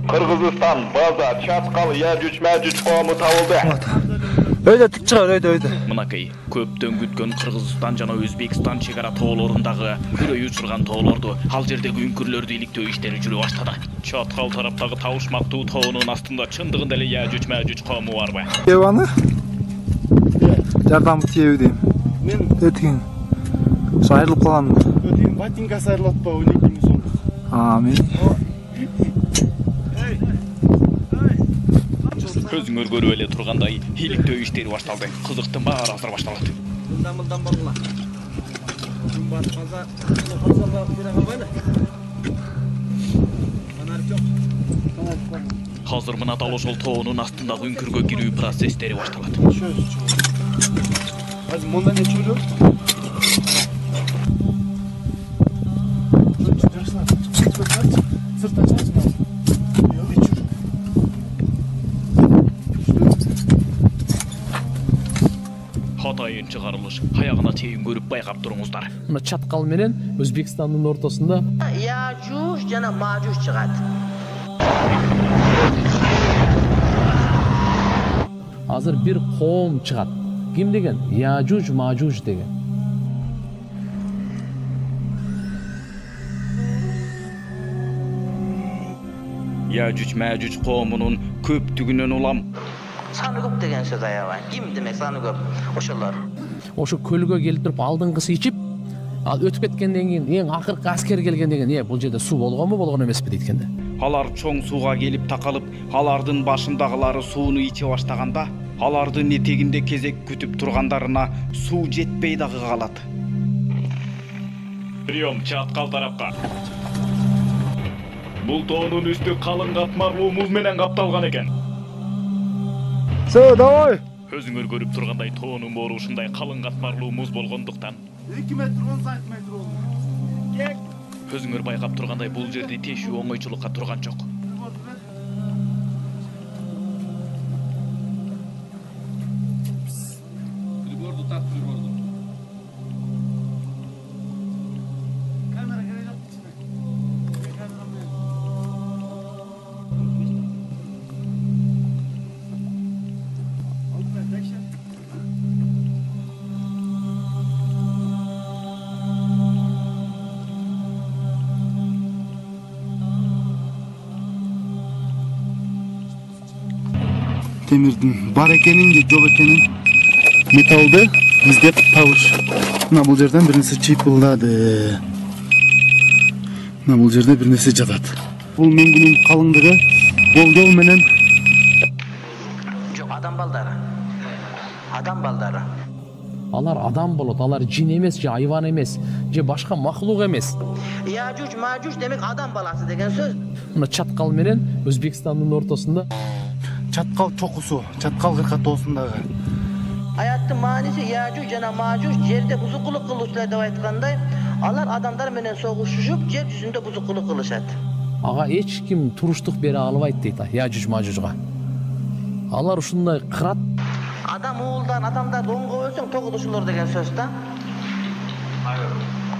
Kırgızistan, Baza, Çatkal, Yağjuç, Mağjuç kavmi табылды. Öyle tik çıkar, öyle. Мынакей, көптөн күткөн Кыргызстан жана Өзбекстан чегара тоолорундагы күрөй учурган тоолорду, ал жердеги үңкүрлөрдү иликтөө иштери жүрө баштады. Чаткал тараптагы табышмактуу тоонун астында чындыгында эле Yağjuç, Mağjuç кавми барбы? Еваны? Жардам тиеби дейм. Мен Өткен. Айрылып калган. өткен ботинкасы айрылат па, 12 миң сом. Мен. Көзүңөр көрүп эле тургандай, иликтөө иштери башталды. Кызыктын баары азыр башталат. Мындан баргыла. Мен бар каза, казалга бере калбайлы. Фонарь жок. Азыр мына дал ошол тоонун астындагы үңкүргө кирүү процесстери башталат. Азыр монда не чөйрө? Сырттан чыгасың. Атайын чыгарылыш, аягына чейин көрүп байкап туруңуздар. Мына Чаткал менен Өзбекстандын ортосунда Yağjuç жана Mağjuç чыгат. азыр бир коом чыгат. Ким деген? Yağjuç, Mağjuç деген. Yağjuç, Mağjuç коомунун көптүгүнөн улам. Sаны көп деген сөз аябай. Ким демек саны көп? Ошолор. Ошо көлгө келип туруп алдыңгысы ичип, ал өтүп кеткенден кийин эң акыркы аскер келгенден кийин, бул жерде суу болгонбу, болгон эмеспи дейткенде. Алар чоң сууга келип такалып, алардын башындагылары сууну иче баштаганда, алардын этегинде кезек күтүп тургандарына суу жетпей дагы калат. Прием Чаткал тарапка. Бул тоонун үстү калың катмарлуу муз менен капталган экен. Все, давай. Өзүңөр көрүп тургандай тоонун боору ушундай калың катмарлуу муз болгондуктан 2 метр 10 сантиметр болду. өзүңөр байкап тургандай бул жерде тешүү оңойчулукка турган жок. Приборду так, приборду. Камера керек içine. Kameraмен. Aldım ben, action. Темирдин бар экенин же жок экенин металлды издеп табыш. Мына бул жерден бир нерсе чыйпылдады. Мына бул жерде бир нерсе жатат. Бул мөңгүнүн калыңдыгы болжол менен Жок, адам балдары. Адам балдары. Алар адам болот, алар жин эмес, же айван эмес, же башка махлук эмес. Yağjuç, Mağjuç demek adam balası деген söz. Мына Чаткал менен Өзбекстандын ортосунда Чаткал чокусу, Чаткал кыркатоосундагы. Hayatın manisi Yağjuç жана Mağjuç жерде бузукулук кылуучулар деп айткандай, алар адамдар менен согушушуп, жер жүзүндө бузукулук кылышат. ага эч ким туруштук бере албайт дейт Yağjuç, Mağjuçга. Алар ушундай кырат. Адам уулдан адамдарды оңго бөлсөң тогузушулар деген сөз да.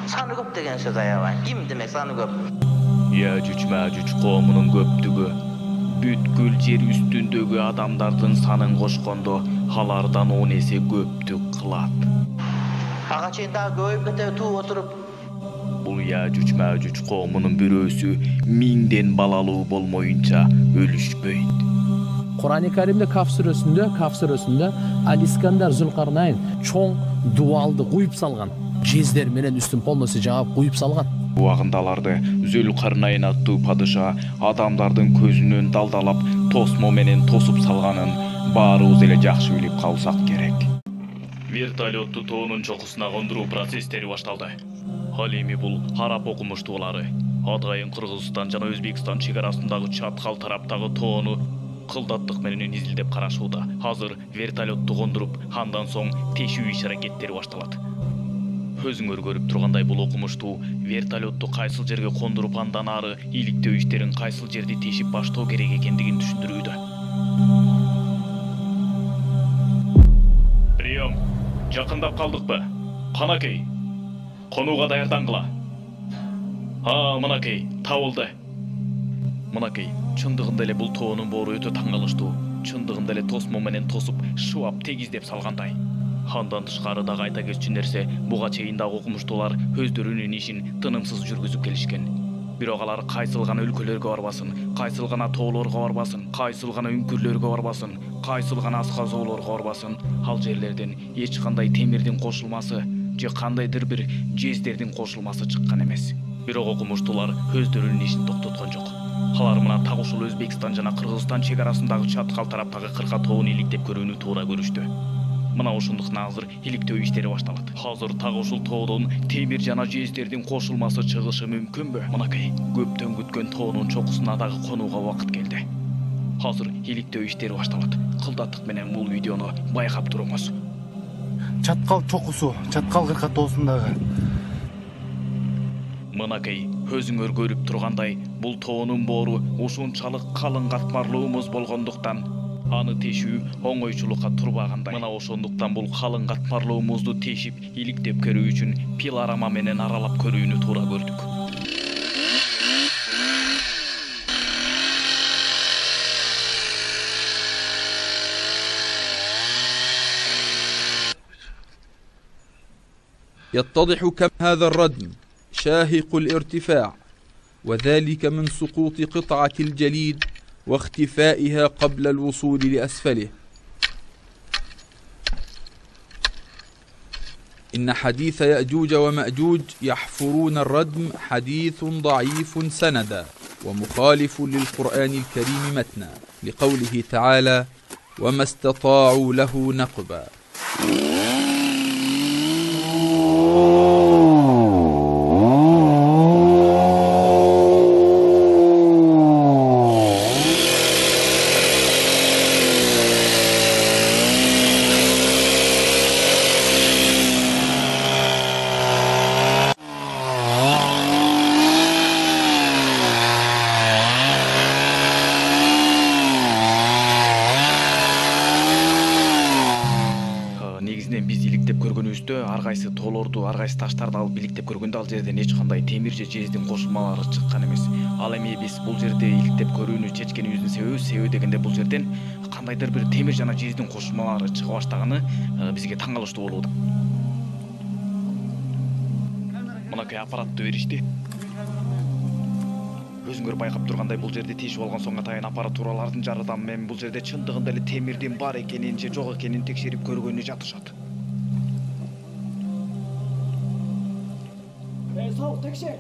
Саны көп деген сөз аябай. Ким демек саны көп? Yağjuç, Mağjuç коомунун көптүгү бүткүл жер үстүндөгү адамдардын санын кошкондо алардан 10 эсе көптүк кылат. Ага чейин дагы көбөйүп кетеби тууп отуруп. Бул Yağjuç, Mağjuç коомунун бирөөсү 1000ден балалуу болмоюнча өлүшпөйт. Kur'an-ı Kerim'de Kaf surəsində Al-İskandar Zülqarnayn çoğ dualdı kuyup salgan. Jezler menen üstün polnosu jabıp kuyup salgan. Убагында аларды Зөлкарнайн аттуу падыша адамдардын көзүнөн далдалап тосмо менен тосуп салганын баарыбыз эле жакшы билип калсак керек. Вертолетту тоонун чокусуна кондуруу процесстери башталды. Ал эми бул араб окумуштуулары атайын Кыргызстан жана Өзбекстан чегарасындагы Чаткал тараптагы тоону кылдаттык менен изилдеп карашууда. Азыр вертолетту кондуруп, андан соң тешүү иш-аракеттери башталат. Өзүңөр көрүп тургандай бул окумуштуу вертолетту кайсыл жерге кондуруп, андан ары иликтөө иштерин кайсыл жерде тешип баштоо керек экендигин түшүндүрүүдө. Прием. Жакындап калдыкпы? Канакей. Конууга даярдангыла. Мынакей, табылды. Мынакей, Чындыгында эле бул тоонун боору өтө таң калыштуу. Чындыгында эле тосмо менен тосуп, шыбап тегиздеп салгандай. Андан тышкары дагы айта кетчү нерсе, буга чейин дагы окумуштуулар өздөрүнүн ишин тынымсыз жүргүзүп келишкен. Бирок алар кайсыл гана өлкөлөргө барбасын, кайсыл гана тоолорго барбасын, кайсыл гана үңкүрлөргө барбасын, кайсыл гана асказоолорго барбасын, ал жерлерден эч кандай темирдин кошулмасы же кандайдыр бир жездердин кошулмасы чыккан эмес. Бирок окумуштуулар өздөрүнүн ишин токтоткон жок. Алар мына так ушул Өзбекстан жана Кыргызстан чек арасындагы чаткал тараптагы кырка тоон иликтеп көрүүнү туура көрүштү. Мына ошондуктан азыр иликтөө иштери башталат. Азыр так ушул тоодон темир жана жездердин кошулмасы чыгышы мүмкүнбү? Мынакей, көптөн күткөн тоонун чокусуна дагы конууга убакыт келди. Азыр иликтөө иштери башталат. Кылдаттык менен бул видеону байкап туруңуз. Чаткал чокусу, чаткал кырка тоосундагы. Мынакей, өзүңөр көрүп тургандай, бул тоонун боору ушунчалык калың катмарлуумуз болгондуктан аны тешүү оңойчулукка турбагандай. Мына ошондуктан бул калың катмарлуумузду тешип, иликтеп көрүү үчүн пилорама менен аралап көрүүнү туура көрдүк. يتضح كم هذا الردم شاهق الارتفاع، وذلك من سقوط قطعة الجليد واختفائها قبل الوصول لأسفله. إن حديث يأجوج ومأجوج يحفرون الردم حديث ضعيف سندا ومخالف للقرآن الكريم متنا، لقوله تعالى: وما استطاعوا له نقبا. Биз иликтеп көргөнүбүздө ар кайсы тоолорду, ар кайсы таштарды алып иликтеп көргөндө ал жерден эч кандай темир же жездин кошулмалары чыккан эмес. Ал эми биз бул жерде иликтеп көрүүнү чечкенибиздин себеби дегенде бул жерден кандайдыр бир темир жана жездин кошулмалары чыга баштаганы бизге таң калыштуу болууда. Мынакей аппаратты беришти. Өзүңөр байкап тургандай, бул жерде тешип алган соң атайын аппаратуралардын жардамы менен бул жерде чындыгында эле темирдин бар экенин же жок экенин текшерип көргөнү жатышат. Soğuk tekşe.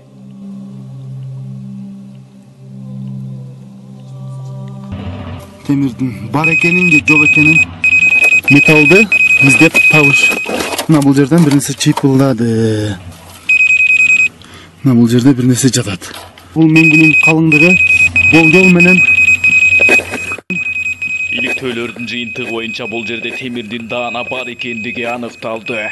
Темирдин бар экенин же жок экенин металлды издеп табыш. Мына бул жерден бир нерсе чыйпылдады. Мына бул жерде бир нерсе жатат. Бул меңгүнүн калыңдыгы болжол менен Иликтөөлөрдүн жыйынтыгы боюнча бул жерде темирдин даана бар экендиги аныкталды.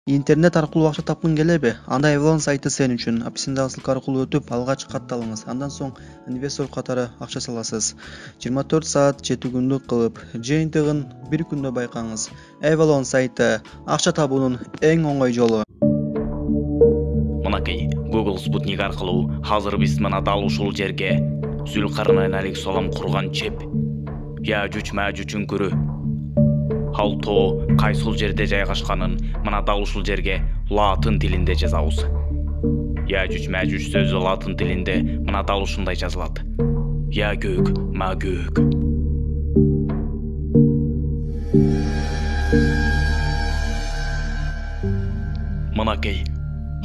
Интернет аркылуу акча тапкың келеби? Анда Avalon сайты сен үчүн. Аписиндагы ссылка аркылуу өтүп, алгач катталыңыз. Андан соң инвестор катары акча саласыз. 24 саат 7 күндүк кылып, жыйынтыгын бир күндө байкаңыз. Avalon сайты акча табуунун эң оңой жолу. Мынакей, Google спутник аркылуу азыр биз мына дал ушул жерге Зүлкарнайн алейхиссалам курган чеп Яжуж Мажуж үңкүрү ал тоо кайсыл жерде жайгашканын мына дал ушул жерге латын тилинде жазабыз. Яжуж Мажуж сөзү латын тилинде мына дал ушундай жазылат. Ягөг Магөг. Мынакей,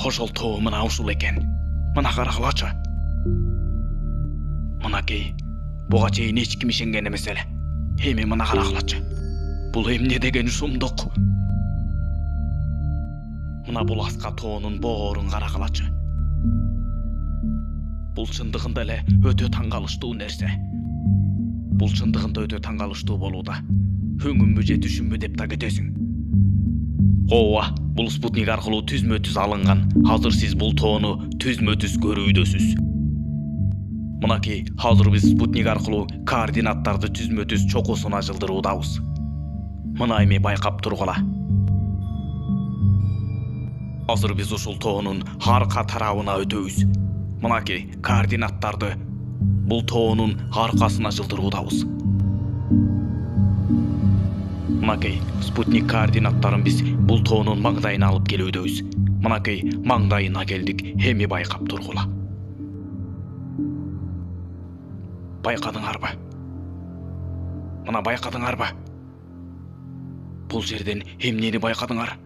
ошол тоо мына ушул экен. Мына карагылачы. Мынакей, буга чейин эч ким ишенген эмес эле. Эми мына карагылачы. Бул эмне деген сумдук? Мына бул аска тоонун боорун карагылачы. Бул чындыгында эле өтө таң калыштуу нерсе. Бул чындыгында өтө таң калыштуу болууда. Өңүмбү же түшүмбү деп да кетесиң. Ооба, бул спутник аркылуу түзмө-түз алынган. Азыр сиз бул тоону түзмө-түз көрүүдөсүз. Мынакей, азыр биз спутник аркылуу координаттарды түзмө-түз чокусуна жылдыруудабыз. Мына эми байкап тургула. Азыр биз ушул тоонун арка тарабына өтөбүз. Мынакей координаттарды бул тоонун аркасына жылдыруудабыз. Мынакей спутник координаттарын біз бул тоонун маңдайына алып келүүдөбүз. Мынакей маңдайына келдик, эми байкап тургула. Байкадыңарбы? Мына байкадыңарбы? Бул жерден эмнени байкадыңар?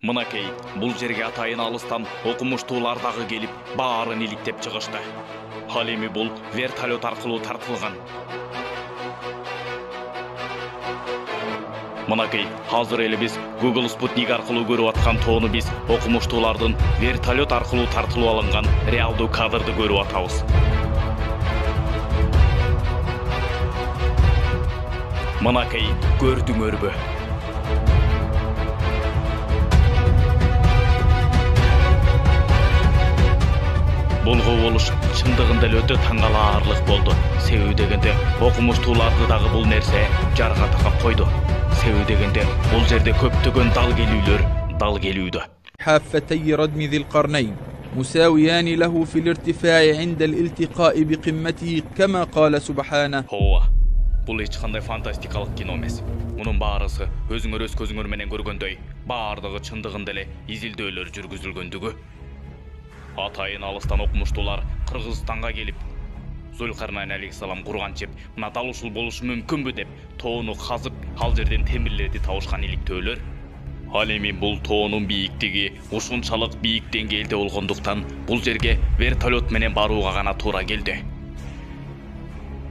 Мынакей бул жерге атайын алыстан окумуштуулар дагы келип, баарын иликтеп чыгышты. Ал эми бул вертолет аркылуу тартылган. Мынакей азыр эле биз Google спутник аркылуу көрүп аткан тоону биз окумуштуулардын вертолет аркылуу тартылып алынган реалдуу кадрды көрүп атабыз. Мынакей көрдүңөрбү? Бул кубулуш чындыгында эле өтө таң калаарлык болду. Себеби дегенде окумуштууларды дагы бул нерсе жарга такап койду. Себеби дегенде бул жерде көптөгөн дал келүүдө. حافتي ردم ذي القرنين مساويان له في الارتفاع عند الالتقاء بقمته كما قال سبحانه. Бул эч кандай фантастикалык кино эмес. Мунун баарысы өзүңөр өз көзүңөр менен көргөндөй, баардыгы чындыгында эле изилдөөлөр жүргүзүлгөндүгү. Атайын алыстан окумуштуулар Кыргызстанга келип, Зулкарнайн алейхиссалам курган чеп мына дал ушул болушу мүмкүнбү деп тоону казып, ал жерден темирлерди табышкан иликтөөлөр. Ал эми бул тоонун бийиктиги ушунчалык бийик деңгээлде болгондуктан бул жерге вертолет менен барууга гана туура келди.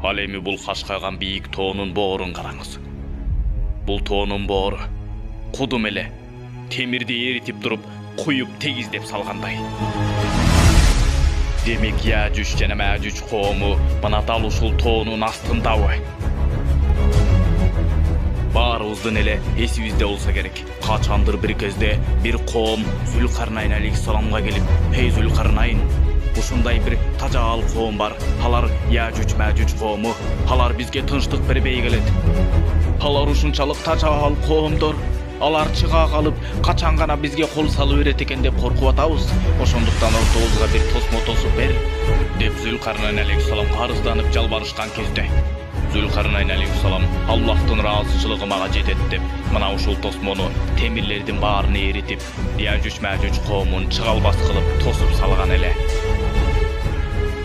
Ал эми бул кашкайган бийик тоонун боорун караңыз. Бул тоонун боору кудум эле темирди эритип туруп, куюп тегиздеп салгандай. Демек Яжуж жана Мажуж коому мына дал ушул тоонун астындабы? Баарыбыздын эле эсибизде болсо керек. Качандыр бир кезде бир коом Зулкарнайн алейхиссаламга келип, "Эй Зулкарнайн, ушундай бир тажаал коом бар. Алар Яжуж Мажуж коому. Алар бизге тынчтык бербей келет. Алар ушунчалык тажаал коомдор. Алар чыга калып, качан гана бизге кол салып берет экен деп коркуп атабыз. Ошондуктан ортобузга бир тосмо тосуп бер" деп Зулкарнайн алейхиссалам арызданып жалбарышкан кезде Зулкарнайн алейхиссалам Аллахтын ыраазычылыгы мага жетет деп мына ушул тосмону темирлердин баарын эритип, Яжуж Мажуж коомун чыга албас кылып тосуп салган эле.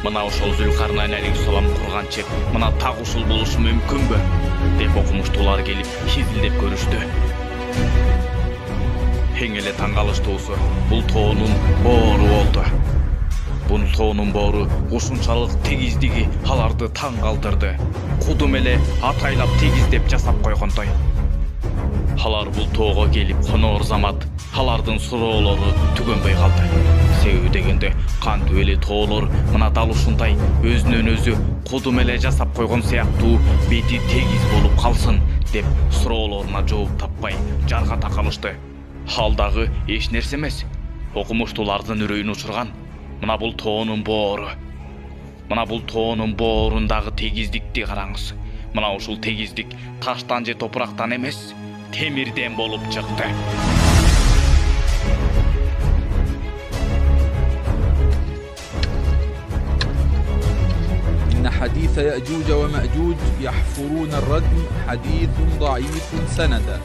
Мына ошол Зулкарнайн алейхиссалам курган чеп мына так ушул болушу мүмкүнбү деп окумуштуулар келип изилдеп көрүштү. Эң эле таң калыштуусу бул тоонун боору болду. Бул тоонун боору ушунчалык тегиздиги аларды таң калтырды. Кудум эле атайлап тегиздеп жасап койгондой. Алар бул тоого келип коноор замат алардын суроолору түгөнбөй калды. Себеби дегенде кантип эле тоолор мына дал ушундай өзүнөн өзү кудум эле жасап койгон сыяктуу бети тегиз болуп калсын деп суроолоруна жооп таппай жарга такалышты. Ал дагы эч нерсе эмес. Окумуштуулардын үрөйүн учурган мына бул тоонун боору. Мына бул тоонун боорундагы тегиздикти караңыз. Мына ушул тегиздик таштан же топурактан эмес, темирден болуп чыкты. إن حديث يأجوج ومأجوج يحفرون الردم حديث ضعيف سندا.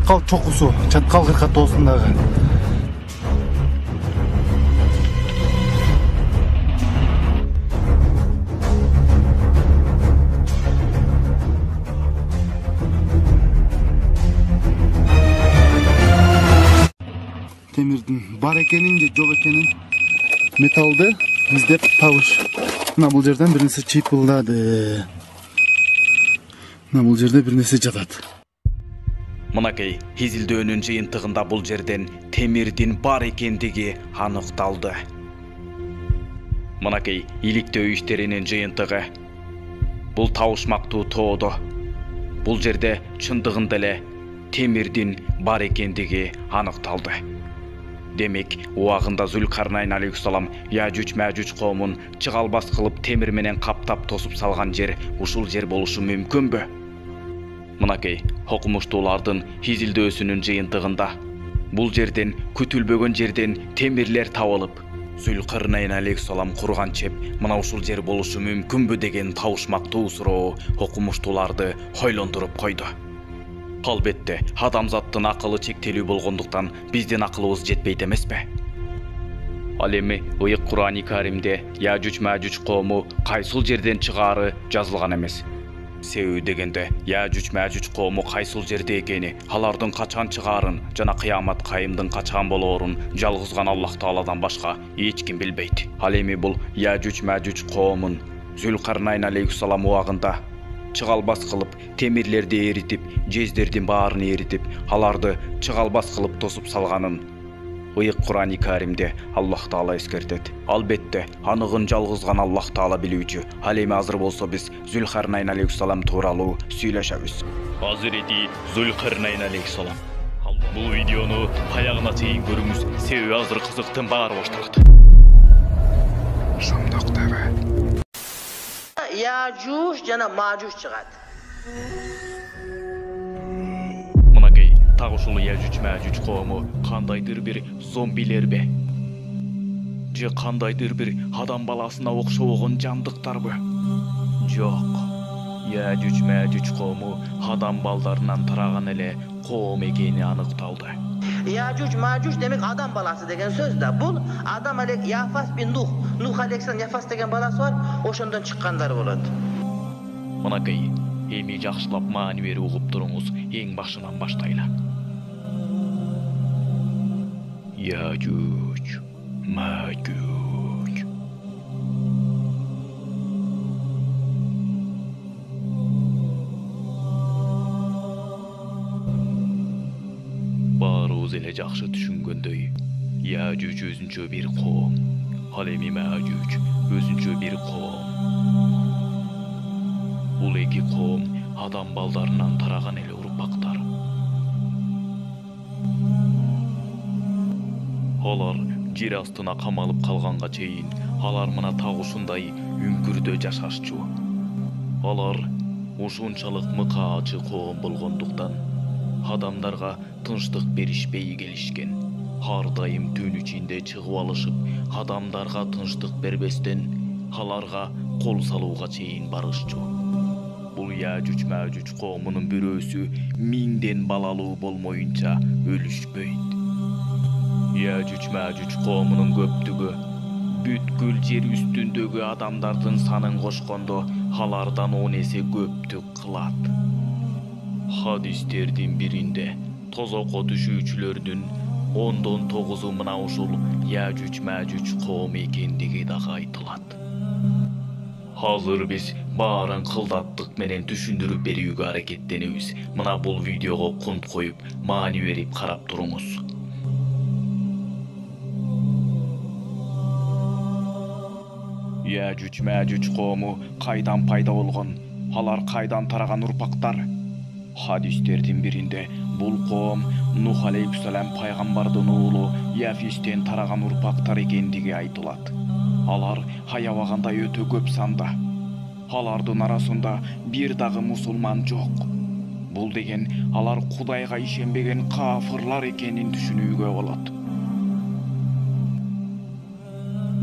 чаткал чокусу, чаткал кыркатоосундагы. Темирдин бар экенин же жок экенин металлды издеп табыш. Мына бул жерден бир нерсе чыйпылдады. Мына бул жерде бир нерсе жатат. Мынакей изилдөөнүн жыйынтыгында бул жерден темирдин бар экендиги аныкталды. Мынакей иликтөө иштеринин жыйынтыгы. Бул табышмактуу тоодо. Бул жерде чындыгында эле темирдин бар экендиги аныкталды. Демек, убагында Зулкарнайн алейхиссалам Яжуч-Мәжуч коомун чыгалбас кылып темир менен каптап тосуп салган жер ушул жер болушу мүмкүнбү? Мынакей окумуштуулардын изилдөөсүнүн жыйынтыгында бул жерден күтүлбөгөн жерден темирлер табылып, Зулкарнайн алейхиссалам курган чеп мына ушул жер болушу мүмкүнбү деген табышмактуу суроо окумуштууларды ойлондуруп койду. Албетте, адамзаттын акылы чектелүү болгондуктан биздин акылыбыз жетпейт эмеспи? Ал эми ыйык Кур'ани Каримде Яжуч-Мәжуч коому кайсыл жерден чыгаары жазылган эмес. Себеби дегенде Яжуч-Мәжуч коому кайсыл жерде экени, алардын качан чыгаарын жана кыямат кайымдын качан болоорун жалгыз гана Аллах Тааладан башка эч ким билбейт. Ал эми бул Яжуч-Мәжуч коомун Зулкарнайн алейхиссалам убагында чыгалбас кылып темирлерди эритип, жездердин баарын эритип, аларды чыгалбас кылып тосуп салганын ыйык Кур'ани Каримде Аллах Таала эскертет. Албетте, аныгын жалгыз гана Аллах Таала билүүчү. Ал эми азыр болсо биз Зулкарнайн алейхиссалам тууралуу сүйлөшөбүз. Азирети Зулкарнайн алейхиссалам. Бул видеону аягына чейин көрүңүз, себеби азыр кызыктын баары башталат. Шамдак ТВ. Яжуж жана Мажуж чыгат. Мынакей так ушул Яжуч-Мәжуч коому кандайдыр бир зомбилерби? Же кандайдыр бир адам баласына окшобогон жандыктарбы? Жок. Яжуч-Мәжуч коому адам балдарынан тараган эле коом экени аныкталды. Яжуж-Мажуж демек адам баласы деген сөз да. Бул адам элек Яфас бин Нух. Нух алейхиссалам Яфас деген баласы бар, ошондон чыккандар болот. Мынакей эми жакшылап маани берип угуп туруңуз, эң башынан баштайлы. Яжуч, Мәжуч. Баарыбыз эле жакшы түшүнгөндөй, Яжуч өзүнчө бир коом, ал эми Мәжуч өзүнчө бир коом. Бул эки коом адам балдарынан тараган эле урпактар. Алар жер астына камалып калганга чейин алар мына так ушундай үңкүрдө жашашчу. Алар ушунчалык мыкаачы коом болгондуктан адамдарга тынчтык беришпей келишкен. Ар дайым түн ичинде чыгып алышып, адамдарга тынчтык бербестен аларга кол салууга чейин барышчу. Бул Яжуч-Мәжуч коомунун бирөөсү 1000ден балалуу болмоюнча өлүшпөйт. Яжуч-Мәжуч коомунун көптүгү бүткүл жер үстүндөгү адамдардын санын кошкондо алардан 10 эсе көптүк кылат. Хадистердин биринде тозокко түшүүчүлөрдүн 10дон 9-у мына ушул Яжуч-Мәжуч коому экендиги дагы айтылат. Азыр биз баарын кылдаттык менен түшүндүрүп берүүгө аракеттенебиз. Мына бул видеого кунт коюп, маани берип карап туруңуз. Яжуч-Мәжуч коому кайдан пайда болгон? Алар кайдан тараган урпактар? Хадистердин биринде бул коом Нух алейхиссалам пайгамбардын уулу Яфистен тараган урпактар экендиги айтылат. Алар аябагандай өтө көп санда. Алардын арасында бир дагы мусулман жок. Бул деген алар Кудайга ишенбеген кафырлар экенин түшүнүүгө болот.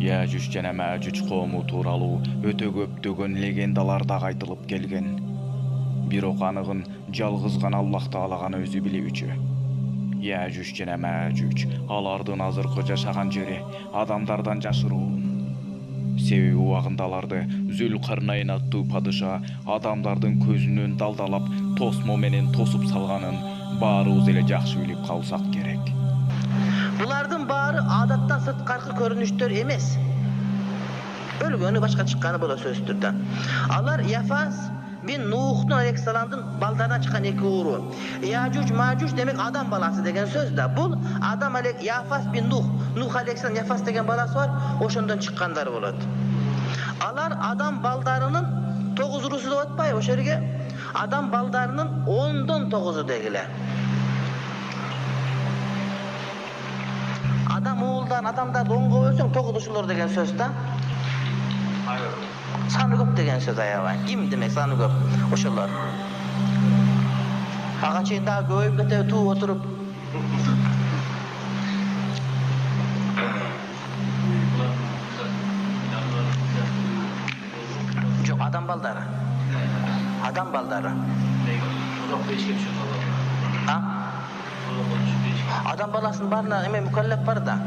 Яжуч жана Мәжуч коому тууралуу өтө көптөгөн легендалар дагы айтылып келген. Бирок аныгын жалгыз гана Аллах Таала гана өзү билүүчү. Яжуж жана Мәжуж алардын азыркы жашаган жери адамдардан жашыруун. Себеби убагында аларды Зүлкарнайн аттуу падыша адамдардын көзүнөн далдалап тосмо менен тосуп салганын баарыбыз эле жакшы билип калсак керек. Булардын баары адаттан сырткаркы көрүнүштөр эмес. Өлгөнү башка чыкканы боло сөзсүз түрдө. Алар Яфас bin Nuh'un Aleyhisselam'ın baldardan çıkan iki uğru. Yacuc Macuc demek adam balası degen söz de. Bu adam Yafas bin Nuh. Nuh Aleyhisselam Yafas degen balası var. Oşundan çıkanlar oladı. Alar adam baldarının 9 rusu da otpay o şerige. Adam baldarının 10'dan 9'u degile. Adam oğuldan adamda donga ölsün 9 usulur degen söz de. Sanı köp degen söz ayağı. Kim demek sanı köp? Oşullar. Ağaçın daha göğüp gete tuğ oturup. Yok adam baldarı. Adam baldarı. Ha? Adam balasının barına hemen mükellef var da.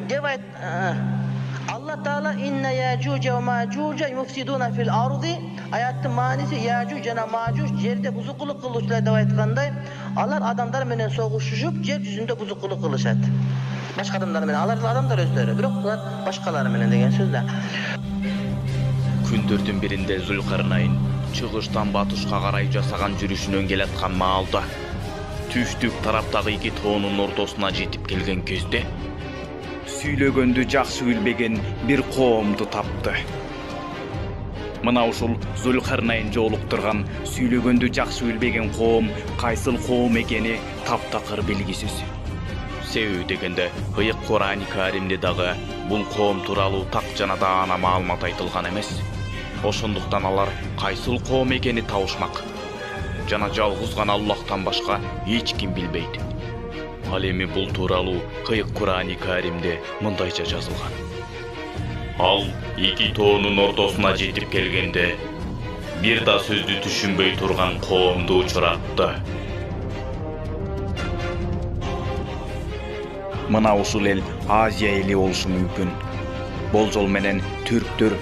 Cevayet Allah Teala inne Yacuce ve Macuce yufsiduna fil ardı ayatın manisi Yacuce ve Macuc yerde buzukluk kılışlar deva etkanday Allah adamlar menen soğuşuşup yer yüzünde buzukluk kılışat. Başka adamlar menen adamlar özleri biroq bular başkaları menen degen sözler. Күндөрдүн биринде Зүлкарнайн чыгыштан батышка карай жасаган жүрүшүнөн келаткан маалда түштүк тараптагы эки тоонун ортосуна жетип келген кезде сүйлөгөндү жакшы билбеген бир коомду тапты. Мына ушул Зүлкарнайн жолуктурган сүйлөгөндү жакшы билбеген коом кайсыл коом экени таптакыр белгисиз. Себеби дегенде ыйык Кур'ан-ы Каримде дагы бул коом тууралуу так жана даана маалымат айтылган эмес. Ошондуктан алар кайсыл коом экени табышмак. Жана жалгыз гана Аллахтан башка эч ким билбейт. Ал эми бул тууралуу кыйык Кур'ан-ы Каримде мындайча жазылган. Ал эки тоонун ортосуна жетип келгенде бир да сөздү түшүнбөй турган коомду учуратты. Мына ушул эл Азия эли болушу мүмкүн. Болжол менен түрктөр,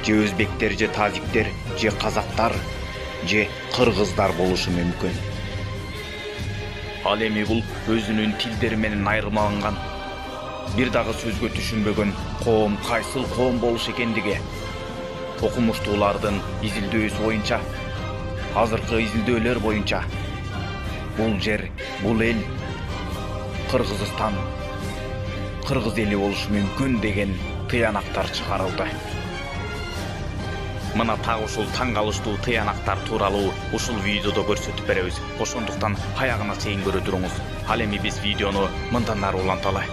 же өзбектер, же тажиктер, же казактар, же кыргыздар болушу мүмкүн. Ал эми бул өзүнүн тилдери менен айырмаланган, бир дагы сөзгө түшүнбөгөн коом кайсыл коом болуш экендиги окумуштуулардын изилдөөсү боюнча, азыркы изилдөөлөр боюнча бул жер, бул эл Кыргызстан, кыргыз эли болушу мүмкүн деген тыянактар чыгарылды. Мына так ушул таң калыштуу тыянактар тууралуу ушул видеодо көрсөтүп беребиз. Ошондуктан аягына чейин көрө туруңуз. Ал эми биз видеону мындан ары уланталы.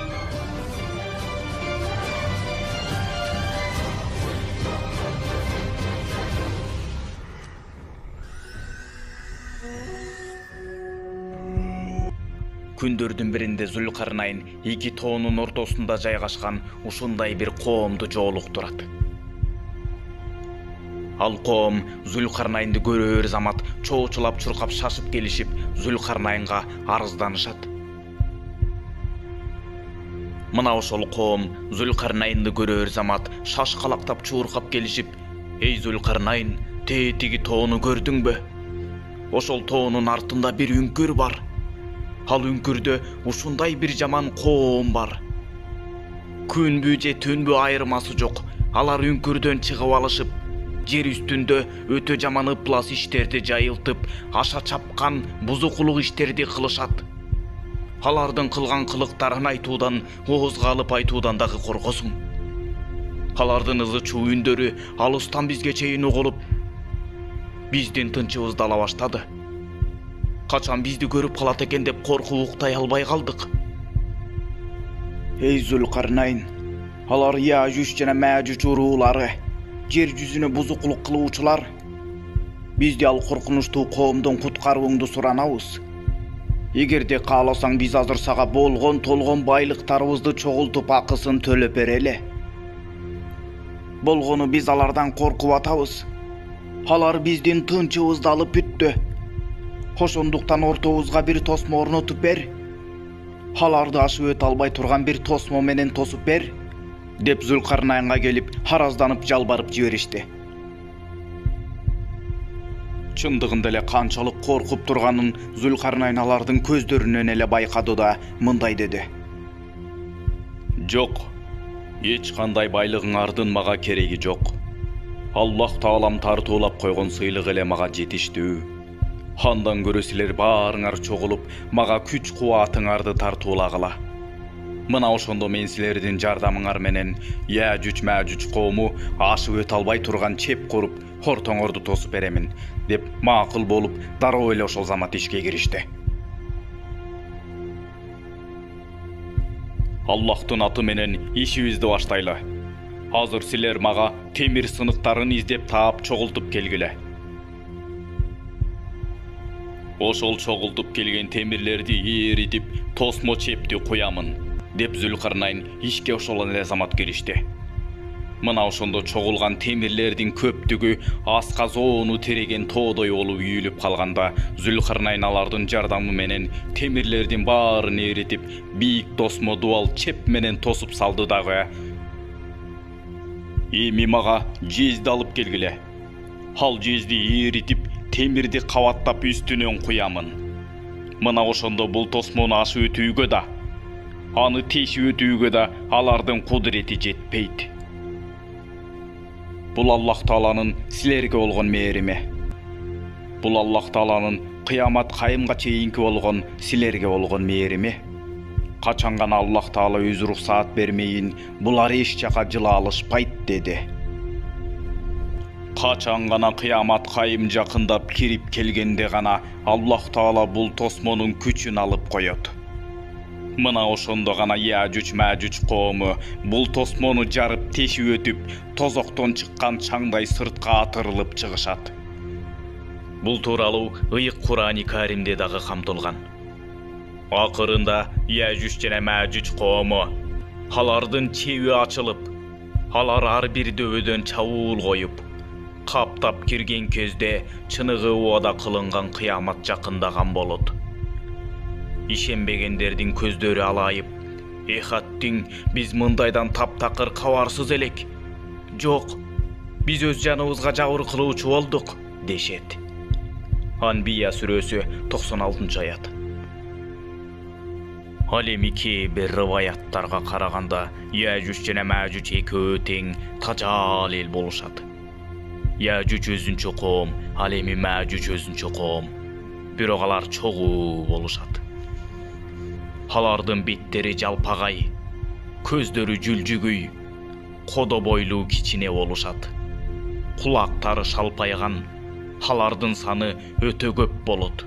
Күндөрдүн биринде Зүлкарнайн эки тоонун ортосунда жайгашкан ушундай бир коомду жолуктурат. Ал коом Зүлкарнайнды көрөр замат чоочулап чуркап шашып келишип Зүлкарнайнга арызданышат. Мына ошол коом Зүлкарнайнды көрөр замат шашкалактап чуркап келишип: "Эй Зүлкарнайн, тиги тоону көрдүңбү? Ошол тоонун артында бир үңкүр бар. Ал үңкүрдө ушундай бир жаман коом бар. Күнбү же түнбү айырмасы жок. Алар үңкүрдөн чыгып алышып, жер үстүндө өтө жаман ыплас иштерди жайылтып, аша чапкан бузукулук иштерди кылышат. Алардын кылган кылыктарын айтуудан, оозга алып айтуудан дагы коркосуң. Алардын ызы чуу үндөрү алыстан бизге чейин угулуп, биздин тынчыбызды ала баштады. Качан бизди көрүп калат экен деп коркуп уктай албай калдык. Эй Зүлкарнайн, алар Яжуж жана Мәжуж уруулары, жер жүзүнө бузукулук кылуучулар. Бизди ал коркунучтуу коомдон куткарууңду суранабыз. Эгерде кааласаң, биз азыр сага болгон толгон байлыктарыбызды чогултуп акысын төлөп берели. Болгону биз алардан коркуп атабыз. Алар биздин тынчыбызды алып бүттү. Ошондуктан ортобузга бир тосмо орнотуп бер. Аларды ашып өтө албай турган бир тосмо менен тосуп бер, деп Зулкарнайнга келип харазданып жалбарып жиберишти. Чындыгында эле канчалык коркуп турганын Зулкарнайн алардын көздөрүнөн эле байкады да мындай деди: "Жок, эч кандай байлыгыңардын мага кереги жок. Аллах Таалам тартуулап койгон сыйлык эле мага жетиштүү. Андан көрө силер баарыңар чогулуп, мага күч кубатыңарды тартуулагыла. Мына ошондо мен силердин жардамыңар менен Яжуч Мажуч коому ашып өтө албай турган чеп куруп, ортоңорду тосуп беремин", деп макул болуп, дароо эле ошол замат ишке киришти. "Аллахтын аты менен ишибизди баштайлы. Азыр силер мага темир сыныктарын издеп таап чогултуп келгиле. Ошол чогултуп келген темирлерди эритип, тосмо чепти куямын", деп Зулкарнайн ишке ошол эле замат киришти. Мына ошондо чогулган темирлердин көптүгү асказоону тереген тоодой болуп үйүлүп калганда, Зулкарнайн алардын жардамы менен темирлердин баарын эритип, бийик тосмо дубал чеп менен тосуп салды дагы. "Эми мага жезди алып келгиле. Ал жезди эритип, темирди кабаттап үстүнөн куямын. Мына ошондо бул тосмону ашып өтүүгө да, аны тешип өтүүгө да алардын кудурети жетпейт. Бул Аллах Тааланын силерге болгон мээрими. Бул Аллах Тааланын кыямат кайымга чейинки болгон силерге болгон мээрими. Качан гана Аллах Таала өз уруксаат бермейин, булар эч жака жыла алышпайт", деди. Качан гана кыямат кайым жакындап кирип келгенде гана Аллах Таала бул тосмонун күчүн алып коет. Мына ошондо гана Яжуч Мажуч коому бул тосмону жарып тешип өтүп, тозоктон чыккан чаңдай сыртка атырылып чыгышат. Бул тууралуу ыйык Кур'ани Каримде дагы камтылган. Акырында Яжуч жана Мажуч коому, алардын чеби ачылып, алар ар бир дөбөдөн чабуул коюп, каптап кирген кезде чыныгы убада кылынган кыямат жакындаган болот. Ишенбегендердин көздөрү алайып, "Эхаттиң, биз мындайдан таптакыр кабарсыз элек. Жок, биз өз жаныбызга жабыр кылуучу болдук", дешет. Анбия сүрөсү 96-аят. Ал эми кээ бир рываяттарга караганда Яжуч жана Мажуч экөө тең тажал эл болушат. Яжуч өзүнчө коом, ал эми Мажуч өзүнчө коом. Бирок алар чогуу болушат. Алардын беттери жалпагай, көздөрү жүлжүгүй, кодо бойлуу кичине болушат. Кулактары шалпайган, алардын саны өтө көп болот.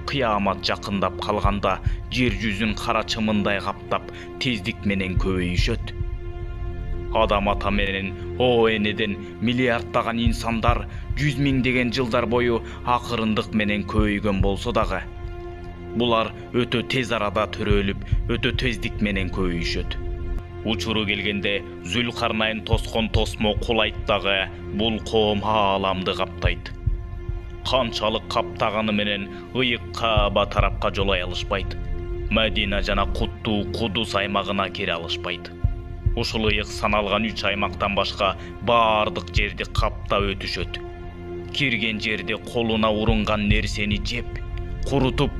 Кыямат жакындап калганда жер жүзүн кара чымындай каптап, тездик менен көбөйүшөт. Адам ата менен о энеден миллиарддаган инсандар 100 миңдеген жылдар бою акырындык менен көбөйгөн болсо дагы, булар өтө тез арада төрөлүп, өтө тездик менен көбөйүшөт. Учуру келгенде Зулкарнайн тоскон тосмо кулайт дагы, бул коом ааламды каптайт. Канчалык каптаганы менен ыйык Кааба тарапка жолой алышпайт. Медина жана Куттуу Кудус аймагына кире алышпайт. Ушул ыйык саналган 3 аймактан башка баардык жерди каптап өтүшөт. Кирген жерде колуна урунган нерсени жеп, курутуп,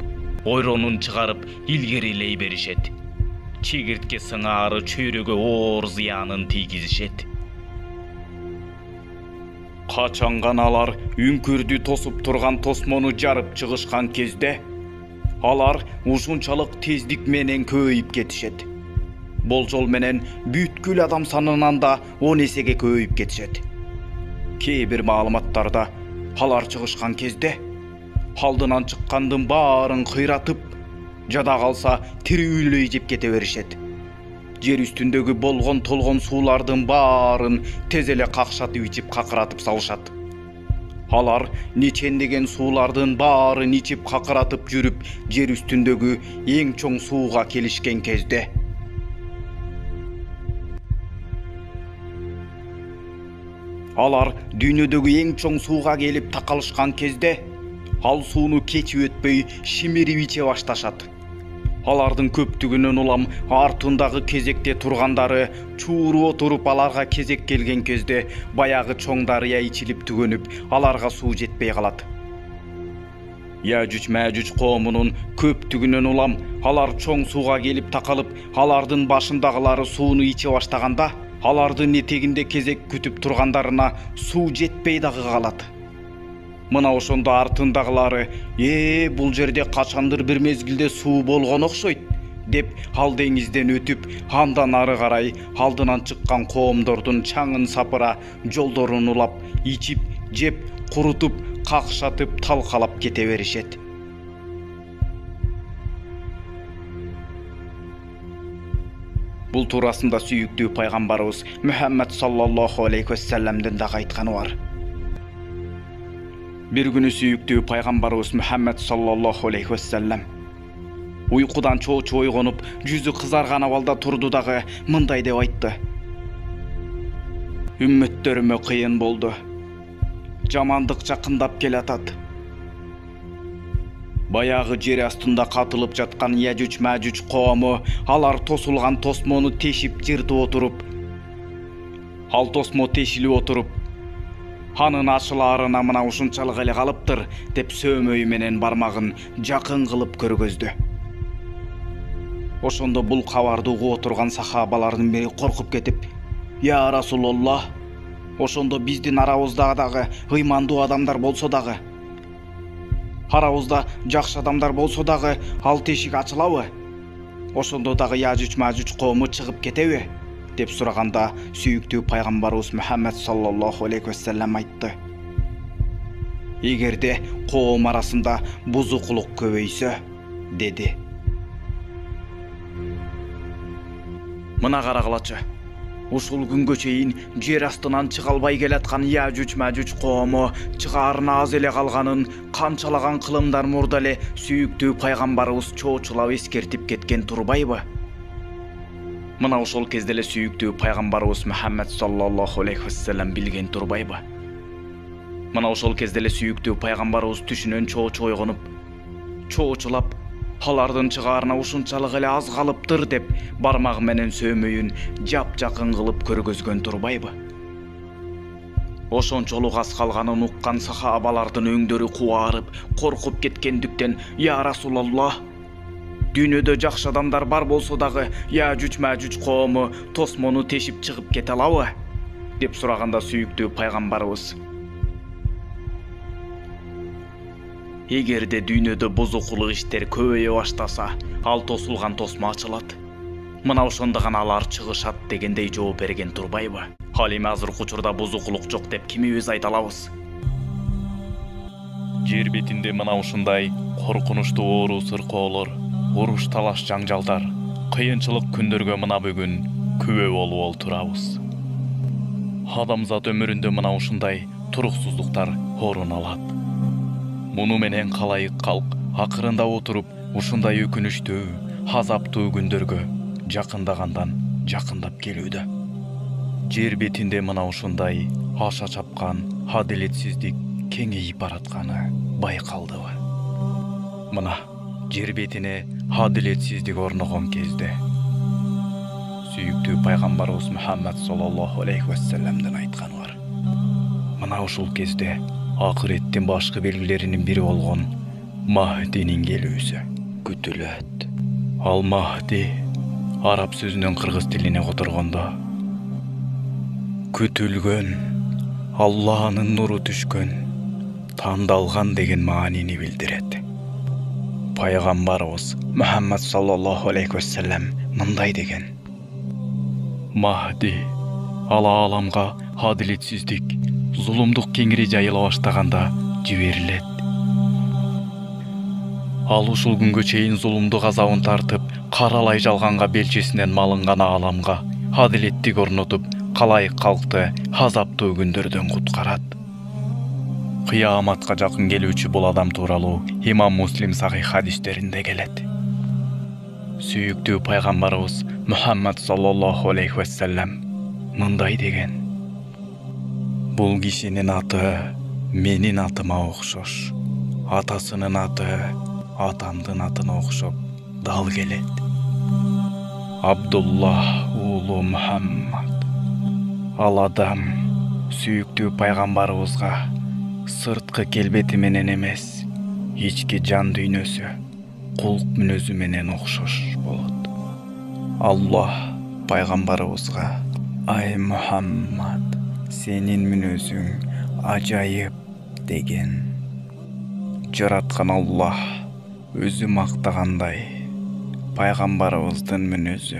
ойронун чыгарып илгерилей беришет. Чегиртке сыңаары чөйрөгө оор зыянын тийгизишет. Качан гана алар үңкүрдү тосуп турган тосмону жарып чыгышкан кезде, алар ушунчалык тездик менен көбөйүп кетишет. Болжол менен бүткүл адам санынан да 10 эсеге көбөйүп кетишет. Кээ бир маалыматтарда алар чыгышкан кезде алдынан чыккандын баарын кыйратып, жада калса тирүүлөй жеп кете беришет. Жер үстүндөгү болгон толгон суулардын баарын тез эле какшатып ичип какыратып салышат. Алар нечендеген суулардын баарын ичип какыратып жүрүп, жер үстүндөгү эң чоң сууга келишкен кезде алар дүйнөдөгү эң чоң сууга келип такалышкан кезде ал сууну кечип өтпөй шимирип иче башташат. Алардын көптүгүнөн улам артындагы кезекте тургандары чууру отуруп аларга кезек келген кезде баягы чоң дарыя ичилип түгөнүп, аларга суу жетпей калат. Яжуч Мәжуч коомунун көптүгүнөн улам алар чоң сууга келип такалып, алардын башындагылары сууну иче баштаганда, алардын этегинде кезек күтүп тургандарына суу жетпей дагы калат. Мына ошондо артындагылары, бул жерде качандыр бир мезгилде суу болгон окшойт, деп ал деңизден өтүп, андан ары карай алдынан чыккан коомдордун чаңын сапыра, жолдорун улап, ичип, жеп, курутуп, какшатып, талкалап кете беришет. Бул туурасында сүйүктүү пайгамбарыбыз Мухаммад саллаллаху алейхи вассаламдын дагы айтканы бар. Bir günü sүйүктүү пайгамбарыбыз Мухаммад саллаллаху алейхи вассалам уйкудан чоочу ойгонуп, жүзү кызарган абалда турду дагы мындай деп айтты: Үммөттөрүмө кыйын болду. Жамандык жакындап келатат. Баягы жер астында катылып жаткан Яжуч Мәжуч коому, алар тосулган тосмону тешип жыртып отуруп, ал тосмо тешилип отуруп, анын ачылаарына мына ушунчалык эле калыптыр, деп сөөмөйү менен бармагын жакын кылып көргөздү. Ошондо бул кабарды угуп отурган сахабалардын бири коркуп кетип: "Я Расулуллах, ошондо биздин арабызда дагы ыймандуу адамдар болсо дагы, арабызда жакшы адамдар болсо дагы ал тешик ачылабы? Ошондо дагы Яжуч Мәжуч коому чыгып кетеби?" деп сураганда, сүйүктүү пайгамбарыбыз Мухаммад саллаллаху алейхи вассалам айтты: "Эгерде коом арасында бузукулук көбөйсө", деди. Мына карагылачы, ушул күнгө чейин жер астынан чыга албай келаткан Яжуч Мәжуч коому чыгаарына аз эле калганын канчалаган кылымдар мурда эле сүйүктүү пайгамбарыбыз чоочулап эскертип кеткен турбайбы? Мына ошол кезде эле сүйүктүү пайгамбарыбыз Мухаммад саллаллаху алейхи вассалам билген турбайбы? Мына ошол кезде эле сүйүктүү пайгамбарыбыз түшүнөн чоочу ойгонуп, чоочулап, алардын чыгаарына ушунчалык эле аз калыптыр деп бармагы менен сөөмөйүн жапжакын кылып көргөзгөн турбайбы? Ошончолук аз калганын уккан сахабалардын өңдөрү кубарып, коркуп кеткендиктен: "Я Расулаллах, дүйнөдө жакшы адамдар бар болсо дагы Яжуч Мәжуч коому тосмону тешип чыгып кете алабы?" деп сураганда, сүйүктүү пайгамбарыбыз: "Эгерде дүйнөдө бузукулук иштер көбөйө баштаса, ал тосулган тосмо ачылат. Мына ошондо гана алар чыгышат" дегендей жооп берген турбайбы? Ал эми азыркы учурда бузукулук жок деп кимибиз айта алабыз? Жер бетинде мына ушундай коркунучтуу оору сыркоолор, уруш талаш жаңжалдар, кыйынчылык күндөргө мына бүгүн күбө болуп турабыз. Адамзат өмүрүндө мына ушундай туруксуздуктар орун алат. Муну менен калайык калк акырында отуруп ушундай өкүнүчтүү, азаптуу күндөргө жакындагандан жакындап келүүдө. Жер бетинде мына ушундай аша чапкан адилетсиздик кеңейип баратканы байкалдыбы? Мына жер бетине адилетсиздик орногон кезде сүйүктүү пайгамбарыбыз Мухаммад саллаллаху алейхи вассаламдын айтканы бар: "Мына ушул кезде акыреттин башкы белгилеринин бири болгон Махдинин келүүсү күтүлөт. Ал Махди араб сөзүнөн кыргыз тилине которгондо күтүлгөн, Алланын нуру түшкөн, тандалган деген маанини билдирет. Пайгамбарыбыз Мухаммад саллаллаху алейхи вассалам мындай деген: Махди ал ааламга адилетсиздик, зулумдук кеңири жайыла баштаганда жиберилет. Ал ушул күнгө чейин зулумдук азабын тартып, каралай жалганга белчесинен малынган ааламга адилеттик орнотуп, калайык калкты азаптуу күндөрдөн куткарат. Кыяматка жакын келүүчү бул адам тууралуу Имам Муслим сахих хадистеринде келет. Сүйүктүү пайгамбарыбыз Мухаммад саллаллаху алейхи вассалам мындай деген: бул кишинин аты менин атыма окшош. Атасынын аты атамдын атына окшоп дал келет. Абдуллах уулу Мухаммад. Ал адам сүйүктүү пайгамбарыбызга сырткы келбети менен эмес, ички жан дүйнөсү, кулк мүнөзү менен окшош болот. Аллах пайгамбарыбызга: "Ай Мухаммад, сенин мүнөзүң ажайып" деген. Жараткан Аллах өзү мактагандай, пайгамбарыбыздын мүнөзү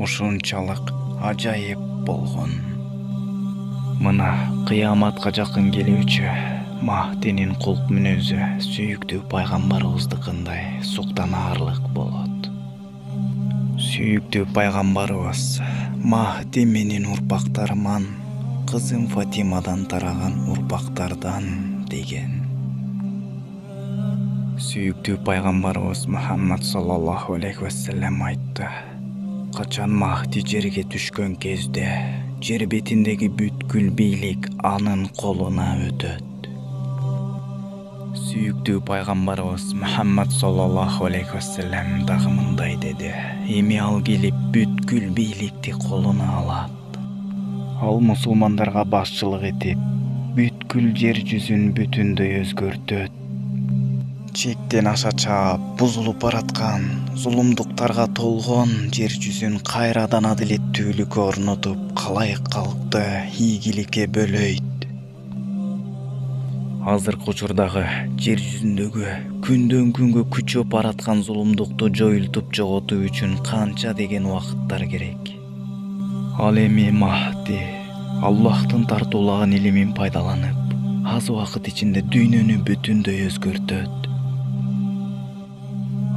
ушунчалык ажайып болгон. Мына кыяматка жакын келүүчү Махдинин кулк мүнөзү сүйүктүү пайгамбарыбыздыкындай суктанаарлык болот. Сүйүктүү пайгамбарыбыз: "Махди менин урпактарыман, кызым Фатимадан тараган урпактардан" деген. Сүйүктүү пайгамбарыбыз Мухаммад саллаллаху алейхи вассалам айтты: "Качан Махди жерге түшкөн кезде, жер бетиндеги бүткүл бийлик анын колуна өтөт." Сүйүктүү пайгамбарыбыз Мухаммад саллаллаху алейхи вассалам дагы мындай деди: "Эми ал келип бүткүл бийликти колуна алат. Ал мусулмандарга башчылык этип, бүткүл жер жүзүн бүтүндөй өзгөртөт. Чектен аша чаап, бузулуп бараткан, зулумдуктарга толгон жер жүзүн кайрадан адилеттүүлүккө орнотуп, калайык калкты ийгиликке бөлөйт." Азыркы учурдагы жер жүзүндөгү күндөн күнгө күчөп бараткан зулумдукту жоюлтуп жоготуу үчүн канча деген убакыттар керек. Ал эми Махди Аллахтын тартуулаган илимин пайдаланып, аз убакыт ичинде дүйнөнү бүтүндөй өзгөртөт.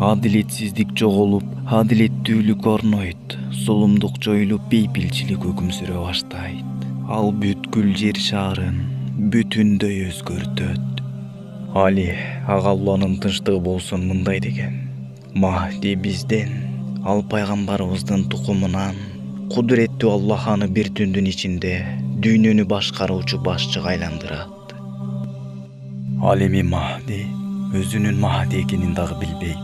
Адилетсиздик жоголуп, адилеттүүлүк орнойт, зулумдук жоюлуп, бейпилчилик өкүм сүрө баштайт. Ал бүткүл жер шаарын бүтүндөй өзгөртөт. Али ага Алланын тынчтыгы болсун мындай деген: "Махди бизден, ал пайгамбарыбыздын тукумунан, кудуреттүү Аллах аны бир түндүн ичинде дүйнөнү башкаруучу башчыга айландырат." Ал эми Махди өзүнүн Махди экенин дагы билбейт.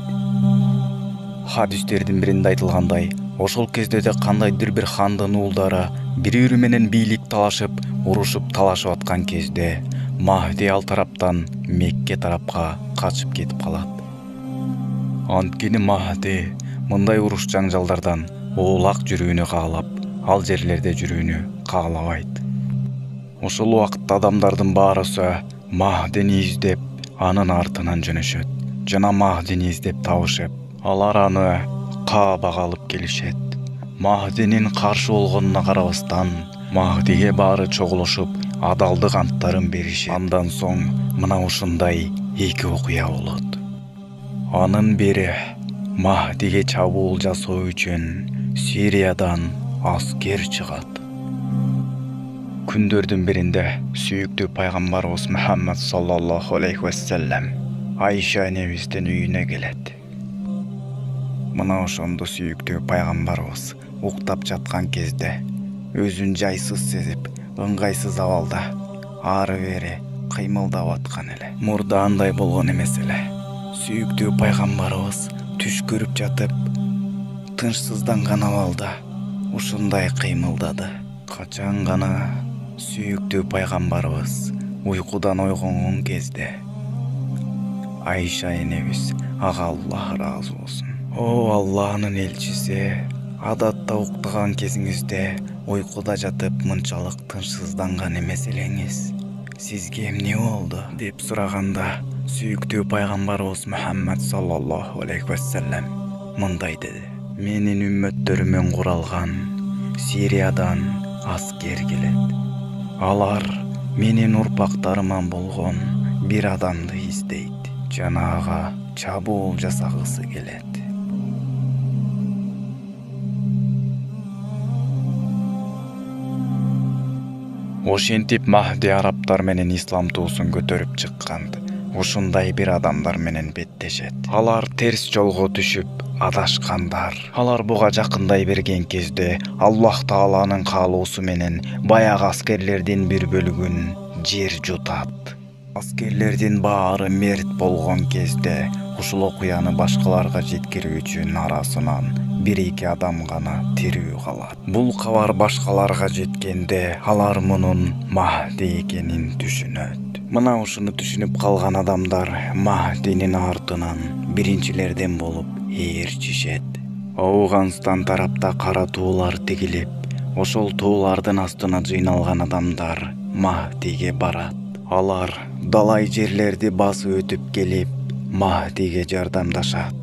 Хадистердин биринде айтылгандай, ошол кезде да кандайдыр бир хандын уулдары бири-бири менен бийлик талашып, урушуп талашып аткан кезде Махди ал тараптан Мекке тарапка качып кетип калат. Анткени Махди мындай уруш жаңжалдардан оолак жүрүүнү каалап, ал жерлерде жүрүүнү каалабайт. Ошол убакытта адамдардын баарысы Махдини издеп, анын артынан жөнөшөт. Жана Махдини издеп табышып, алар аны Каабага алып келишет. Махдинин каршы болгонуна карабастан, Махдиге баары чогулушуп, адалдык анттарын беришет. Андан соң мына ушундай эки окуя болот. Анын бири Махдиге чабуул жасоо үчүн Сириядан аскер чыгат. Күндөрдүн биринде сүйүктүү пайгамбарыбыз Мухаммад саллаллаху алейхи вассалам Айша энебиздин үйүнө келет. Мына ошондо сүйүктүү пайгамбарыбыз уктап жаткан кезде өзүн жайсыз сезип, ыңгайсыз абалда ары-бери кыймылдап аткан эле. Мурда андай болгон эмес эле. Сүйүктүү пайгамбарыбыз түш көрүп жатып, тынчсызданган абалда ушундай кыймылдады. Качан гана сүйүктүү пайгамбарыбыз уйкудан ойгонгон кезде Айша энебиз ага Аллах ыраазы болсун: "О Аллахнын элчиси, адатта уктаган кезиңизде уйкуда жатып мынчалык тынчсызданган эмес элеңиз. Сизге эмне болду?" деп сураганда, сүйүктүү пайгамбарыбыз Мухаммад саллаллаху алейхи вассалам мындай деди: "Менин үммөттөрүмөн куралган Сириядан аскер келет. Алар менин урпактарыман болгон бир адамды издейт. Жана ага чабуул жасагысы келет." Ошентип Махди арабтар менен ислам туусун көтөрүп чыккан. Ушундай бир адамдар менен беттешет. Алар терс жолго түшүп адашкандар. Алар буга жакындай берген кезде Аллах Тааланын каалоосу менен баягы аскерлердин бир бөлүгүн жер жутат. Аскерлердин баары мерт болгон кезде ушул окуяны башкаларга жеткирүү үчүн арасынан 1-2 адам гана тирүү калат. Бул кабар башкаларга жеткенде алар мунун Махди экенин түшүнөт. Мына ушуну түшүнүп калган адамдар Махдинин артынан биринчилерден болуп ээрчишет. Ауганстан тарапта кара туулар тигилип, ошол туулардын астына жыйналган адамдар Махдиге барат. Алар далай жерлерди басып өтүп келип, Махдиге жардамдашат.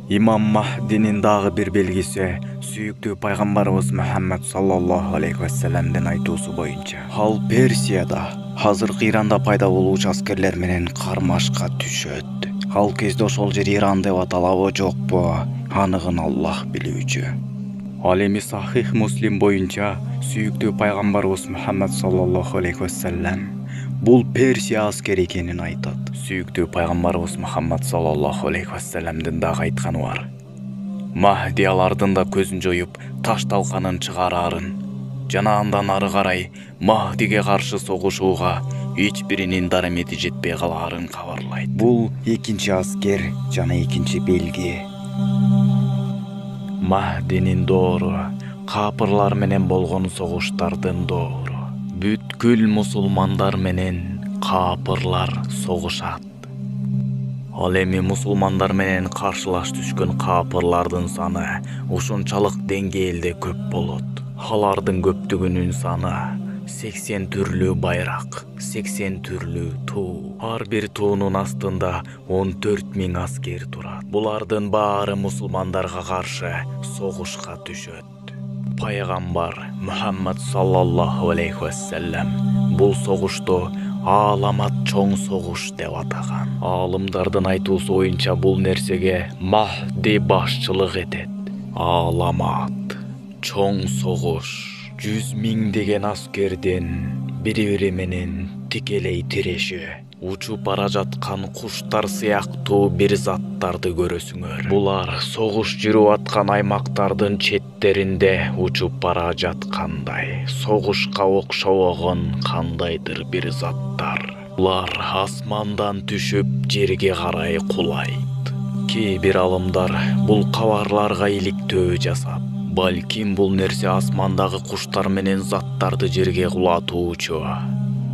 Имам Махдинин дагы бир белгиси сүйүктүү пайгамбарыбыз Мухаммад саллаллаху алейхи вассаламдын айтуусу боюнча ал Персияда, азыркы Иранда пайда болуучу аскерлер менен кармашка түшөт. Ал кезде ошол жер Иран деп аталабы жокпу, аныгын Аллах билүүчү. Ал эми Сахих Муслим боюнча сүйүктүү пайгамбарыбыз Мухаммад саллаллаху алейхи вассалам бул Персия аскери экенин айтат. Сүйүктүү пайгамбарыбыз Мухаммад саллаллаху алейхи вассаламдын дагы айтканы бар. Махди алардын да көзүн жоюп, таш талканын чыгарарын жана андан ары карай Махдиге каршы согушууга эч биринин дарамети жетпей калаарын кабарлайт. Бул экинчи аскер жана экинчи белги. Махдинин доору капырлар менен болгон согуштардын доору. Бүткүл мусулмандар менен капырлар согушат. Ал эми мусулмандар менен каршылаш түшкөн капырлардын саны ушунчалык деңгээлде көп болот. Алардын көптүгүнүн саны 80 түрлүү байрак, 80 түрлүү туу. Ар бир туунун астында 14.000 аскер турат. Булардын баары мусулмандарга каршы согушка түшөт. Пайгамбар Мухаммад саллаллаху алейхи вассалам бул согушту Аламат чоң согуш деп атаган. Аалымдардын айтуусу боюнча бул нерсеге Махди башчылык этет. Аламат чоң согуш 100 миңдеген аскердин бири-бири менен тикелей тиреши, учуп бара жаткан куштар сыяктуу бир заттарды көрөсүңөр. Булар согуш жүрүп аткан аймактардын четтеринде учуп бара жаткандай, согушка окшобогон кандайдыр бир заттар. Булар асмандан түшүп жерге карай кулайт. Кээ бир алымдар бул кабарларга иликтөө жасап, балким бул нерсе асмандагы куштар менен заттарды жерге кулатуучу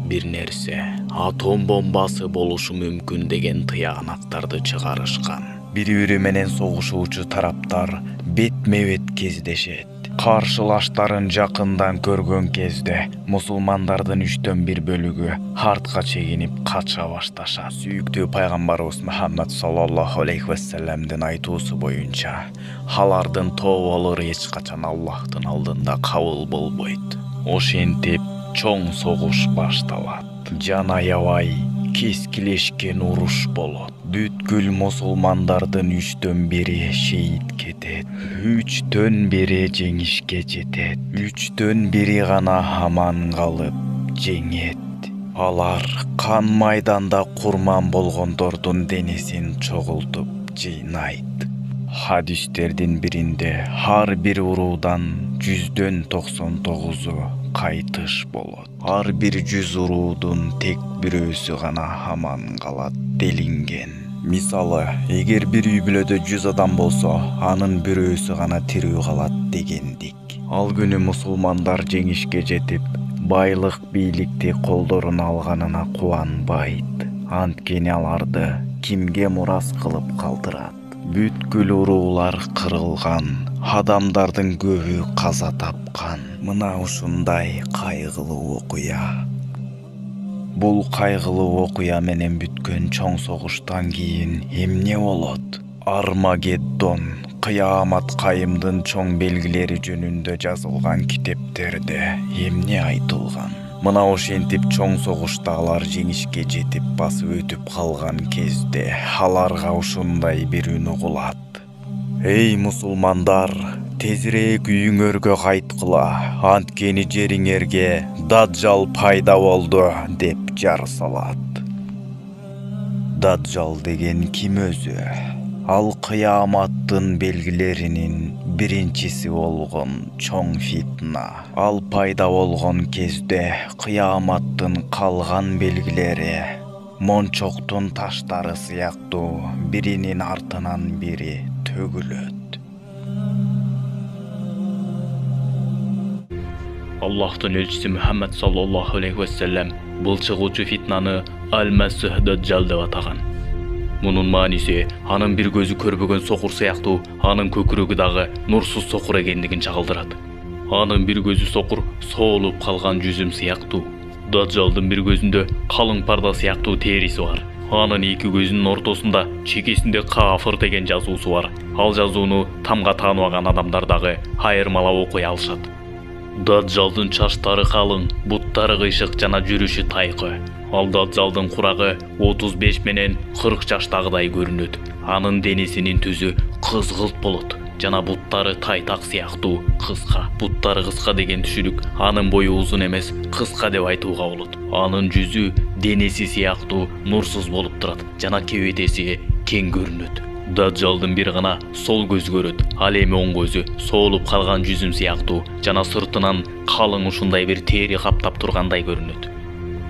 бир нерсе, атом бомбасы болушу мүмкүн деген тыянактарды чыгарышкан. Бири-бири менен согушуучу тараптар бетме-бет кездешет. Каршылаштарын жакындан көргөн кезде мусулмандардын 3/1 бөлүгү артка чегинип кача башташат. Сүйүктүү пайгамбарыбыз Мухаммад саллаллаху алейхи вассаламдын айтуусу боюнча алардын тоболору эч качан Аллахтын алдында кабыл болбойт. Ошентип чоң согуш башталат. Жан аябай кескилешкен уруш болот. Бүткүл мусулмандардын 3/1 шейит кетет. 3/1 жеңишке жетет. 3/1 гана аман калып жеңет. Алар кан майданда курман болгондордун денесин чогултуп жыйнайт. Хадистердин биринде ар бир уруудан 199-у кайтыш болот. Ар бир 100 уруудун тек бирөөсү гана аман калат делинген. Мисалы, эгер бир үй бүлөдө 100 адам болсо, анын бирөөсү гана тирүү калат дегендик. Ал күнү мусулмандар жеңишке жетип, байлык бийликти колдоруна алганына кубанбайт. Анткени аларды кимге мурас кылып калтырат. Бүткүл уруулар кырылган, адамдардын көбү каза тапкан. Мына ушундай кайгылуу окуя. Бул кайгылуу окуя менен бүткөн чоң согуштан кийин эмне болот? Армагеддон, кыямат кайымдын чоң белгилери жөнүндө жазылган китептерде эмне айтылган? Мына ошентип чоң согушта алар жеңишке жетип басып өтүп калган кезде аларга ушундай бир үн угулат. Эй мусулмандар, тезирээк үйүңөргө кайткыла, анткени жериңерге Даджал пайда болду деп жар салат. Даджал деген ким өзү? Ал кыяматтын белгилеринин биринчиси болгон чоң фитна. Ал пайда болгон кезде кыяматтын калган белгилери мончоктун таштары сыяктуу биринин артынан бири төгүлөт. Аллахтын элчиси Мухаммад саллаллаху алейхи ва саллям бул чыгуучу фитнаны Аль-Масих Даджал деп атаган. Мунун мааниси анын бир көзү көрбөгөн сокур сыяктуу, анын көкүрөгү дагы нурсуз сокур экендигин чагылдырат. Анын бир көзү сокур, соолуп калган жүзүм сыяктуу. Даджалдын бир көзүндө калың парда сыяктуу териси бар. Анын эки көзүнүн ортосунда чекесинде кафыр деген жазуусу бар. Ал жазууну тамга тааныбаган адамдар дагы айырмалап окуй алышат. Даджалдын чачтары калың, буттары кыйшык жана жүрүшү тайкы. Ал Даджалдын курагы 35 менен 40 жаштагыдай көрүнөт. Анын денесинин түзү кызгылт болот жана буттары тайтак сыяктуу кыска. Буттары кыска деген түшүнүк анын бою узун эмес, кыска деп айтууга болот. Анын жүзү денеси сыяктуу нурсуз болуп турат жана кебетеси кең көрүнөт. Даджалдын бир гана сол көзү көрөт, ал эми оң көзү соолуп калган жүзүм сыяктуу жана сыртынан калың ушундай бир тери каптап тургандай көрүнөт.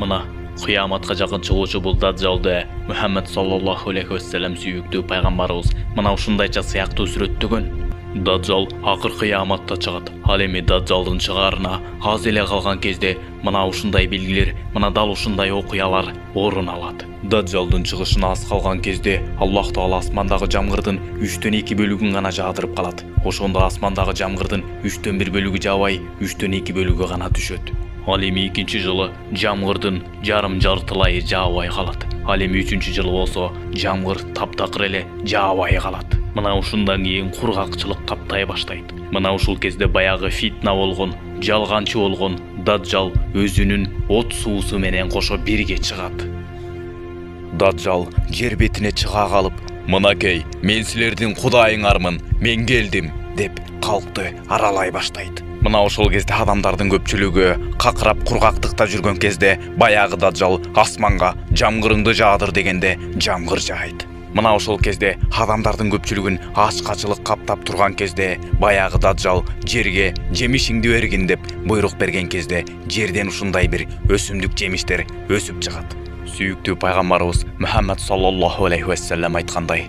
Мына кыяматка жакын чыгуучу бул Даджалды Мухаммад саллаллаху алейхи ва саллям сүйүктүү пайгамбарыбыз мына ушундайча сыяктуу сүрөттөгөн. Даджал акыр кыяматта чыгат. Ал эми Даджалдын чыгаарына аз эле калган кезде мына ушундай белгилер, мына дал ушундай окуялар орун алат. Даджалдын чыгышына аз калган кезде Аллах Таала асмандагы жамгырдын 3/2 бөлүгүн гана жаадырып калат. Ошондо асмандагы жамгырдын 3/1 бөлүгү жаабай, 3/2 бөлүгү гана түшөт. Ал эми экинчи жылы жамгырдын жарым жартылайы жаабай калат. Ал эми үчүнчү жылы болсо жамгыр таптакыр эле жаабай калат. Мына ушундан кийин кургакчылык каптай баштайт. Мына ушул кезде баягы фитна болгон, жалганчы болгон Даджал өзүнүн от суусу менен кошо бирге чыгат. Даджал жер бетине чыга калып, "Мынакей, мен силердин кудайыңармын, мен келдим" деп калкты аралай баштайт. Мына ошол кезде адамдардын көпчүлүгү какырап кургактыкта жүргөн кезде баягы Даджал асманга жамгырыңды жаадыр дегенде жамгыр жаайт. Мына ошол кезде адамдардын көпчүлүгүн ачкачылык каптап турган кезде баягы Даджал жерге жемишиңди бергин деп буйрук берген кезде жерден ушундай бир өсүмдүк жемиштер өсүп чыгат. Сүйүктүү пайгамбарыбыз Мухаммад саллаллаху алейхи ва саллям айткандай,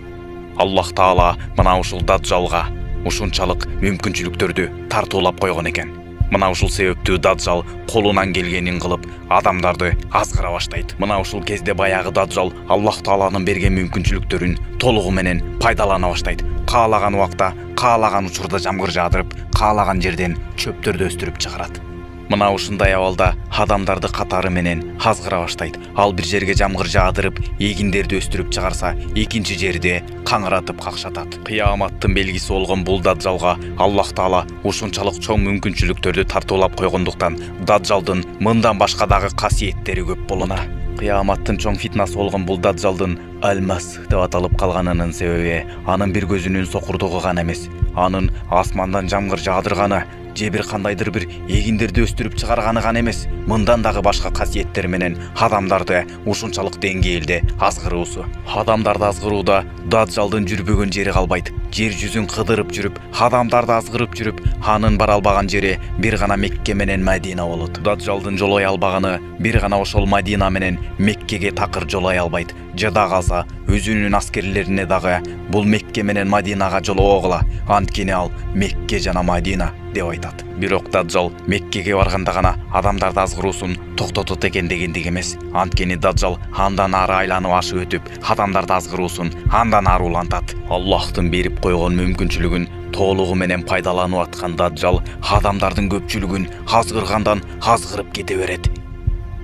Аллах Таала мына ушул Даджалга ушунчалык мүмкүнчүлүктөрдү тартуулап койгон экен. Мына ушул себептүү Даджал колунан келгенин кылып адамдарды азгыра баштайт. Мына ушул кезде баягы Даджал Аллах Тааланын берген мүмкүнчүлүктөрүн толугу менен пайдалана баштайт. Каалаган убакта, каалаган учурда жамгыр жаадырып, каалаган жерден чөптөрдү өстүрүп чыгарат. Мына ушундай абалда адамдарды катары менен азгыра баштайт. Ал бир жерге жамгыр жаадырып, эгиндерди өстүрүп чыгарса, экинчи жерде каңыратып какшатат. Кыяматтын белгиси болгон бул Даджалга Аллах Таала ушунчалык чоң мүмкүнчүлүктөрдү тартуулап койгондуктан Даджалдын мындан башка дагы касиеттери көп болуна. Кыяматтын чоң фитнасы болгон бул Даджалдын Аль-Масих деп аталып калганынын себеби анын бир көзүнүн сокурдугу гана эмес, анын асмандан жамгыр жаадырганы же бир кандайдыр бир эгиндерди өстүрүп чыгарганы гана эмес, мындан дагы башка касиеттер менен адамдарды ушунчалык деңгээлде азгыруусу. Адамдарды азгырууда Даджалдын жүрбөгөн жери калбайт. Жер жүзүн кыдырып жүрүп, адамдарды азгырып жүрүп, анын бара албаган жери бир гана Мекке менен Мадина болот. Даджалдын жолой албаганы бир гана ошол Мадина менен Меккеге такыр жолой албайт. Жада калса, өзүнүн аскерлерине дагы бул Мекке менен Мадинага жолоогула, анткени ал Мекке жана Мадина деп айтат. Бирок Даджал Меккеге барганда гана адамдарды азгыруусун токтотот экен дегендик эмес. Анткени Даджал андан ары айланып ашып өтүп, адамдарды азгыруусун андан ары улантат. Аллахтын берип койгон мүмкүнчүлүгүн толугу менен пайдаланып аткан Даджал адамдардын көпчүлүгүн азгыргандан азгырып кете берет.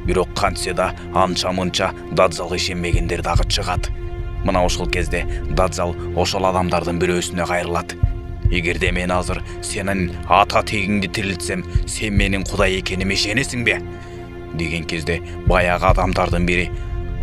Бирок кантсе да анча-мынча Даджалга ишенбегендер дагы чыгат. Мына ошол кезде Даджал ошол адамдардын бирөөсүнө кайрылат. Эгерде мен азыр сенин ата тегиңди тирилтсем, сен менин Кудай экениме ишенесиңби? Деген кезде баягы адамдардын бири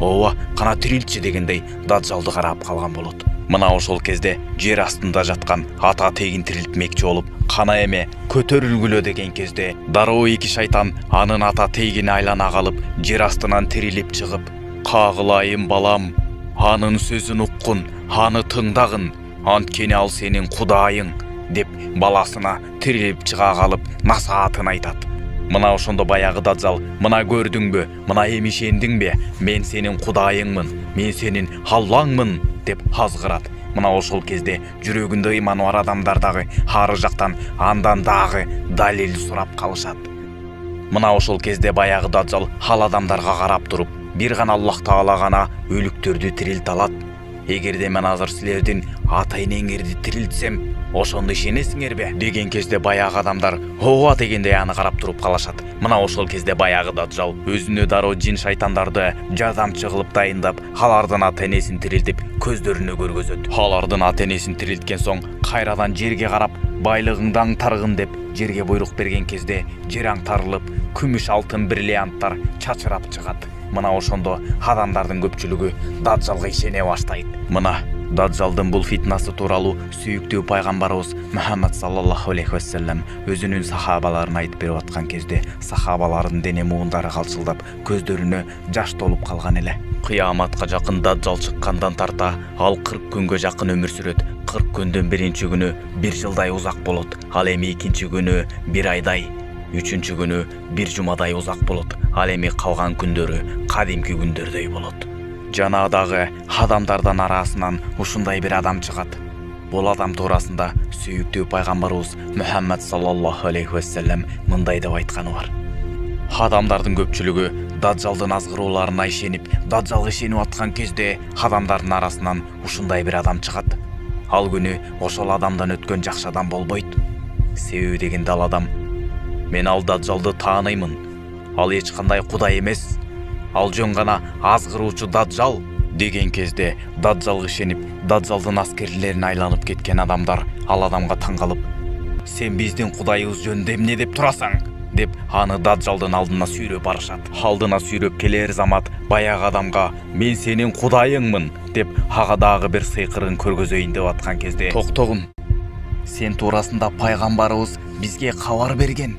"Ооба, кана тирилтчи" дегендей Даджалды карап калган болот. Мына ошол кезде жер астында жаткан ата тегин тирилтмекчи болуп, "Кана эме көтөрүлгүлө" деген кезде дароо эки шайтан анын ата тегини айлана калып, жер астынан тирилип чыгып, "Кагылайым балам, анын сөзүн уккун, аны тыңдагын, анткени ал сенин Кудайың" деп баласына тирилип чыга калып насаатын айтат. Мына ошондо баягы Даджал: "Мына көрдүңбү? Мына эми ишендиңби? Мен сенин Кудайыңмын, мен сенин Аллаңмын" деп азгырат. Мына ошол кезде жүрөгүндө ыйманы бар адамдар дагы ары жактан андан дагы далил сурап калышат. Мына ошол кезде баягы Даджал ал адамдарга карап туруп: "Бир гана Аллах Таала гана өлүктөрдү тирилте алат. Эгерде мен азыр силердин ата-энеңерди тирилтсем, ошондо ишенесиңерби?" деген кезде баягы адамдар ооба дегендей аны карап туруп калышат. Мына ошол кезде баягы Даджал өзүнө дароо жин шайтандарды жардамчы кылып дайындап, алардын ата-энесин тирилтип көздөрүнө көргөзөт. Алардын ата-энесин тирилткен соң кайрадан жерге карап, байлыгыңды аңтаргын деп жерге буйрук берген кезде жер аңтарылып, күмүш, алтын, бриллианттар чачырап чыгат. Мына ошондо адамдардын көпчүлүгү Даджалга ишене баштайт. Мына Даджалдын бул фитнасы тууралуу сүйүктүү пайгамбарыбыз Мухаммад саллаллаху алейхи вассалам өзүнүн сахабаларына айтып берип аткан кезде сахабалардын дене муундары калчылдап, көздөрүнө жаш толуп калган эле. Кыяматка жакын Даджал чыккандан тарта ал 40 күнгө жакын өмүр сүрөт. 40 күндүн биринчи күнү 1 жылдай узак болот. Ал эми экинчи күнү 1 айдай, үчүнчү күнү 1 жумадай узак болот. Ал эми калган күндөрү кадимки күндөрдөй болот. Жана дагы адамдардан арасынан ушундай бир адам чыгат. Бул адам туурасында сүйүктүү пайгамбарыбыз Мухаммад саллаллаху алейхи вассалам мындай деп айтканы бар: "Адамдардын көпчүлүгү Даджалдын азгырууларына ишенип, Даджалга ишенип аткан кезде адамдардын арасынан ушундай бир адам чыгат. Ал күнү ошол адамдан өткөн жакшы адам болбойт. Себеби дегенде ал адам: мен ал Даджалды тааныймын. Ал эч кандай Кудай эмес. Ал жөн гана азгыруучу Даджал" деген кезде Даджалга ишенип, Даджалдын аскерлерин айланып кеткен адамдар ал адамга таң калып: "Сен биздин Кудайыбыз жөнүндө эмне деп турасың?" деп аны Даджалдын алдына сүйрөп барышат. Алдына сүйрөп келер замат баягы адамга "Мен сенин Кудайыңмын" деп ага дагы бир сыйкырын көргөзөйүн деп аткан кезде: "Токтогун. Сен туурасында пайгамбарыбыз бизге кабар берген.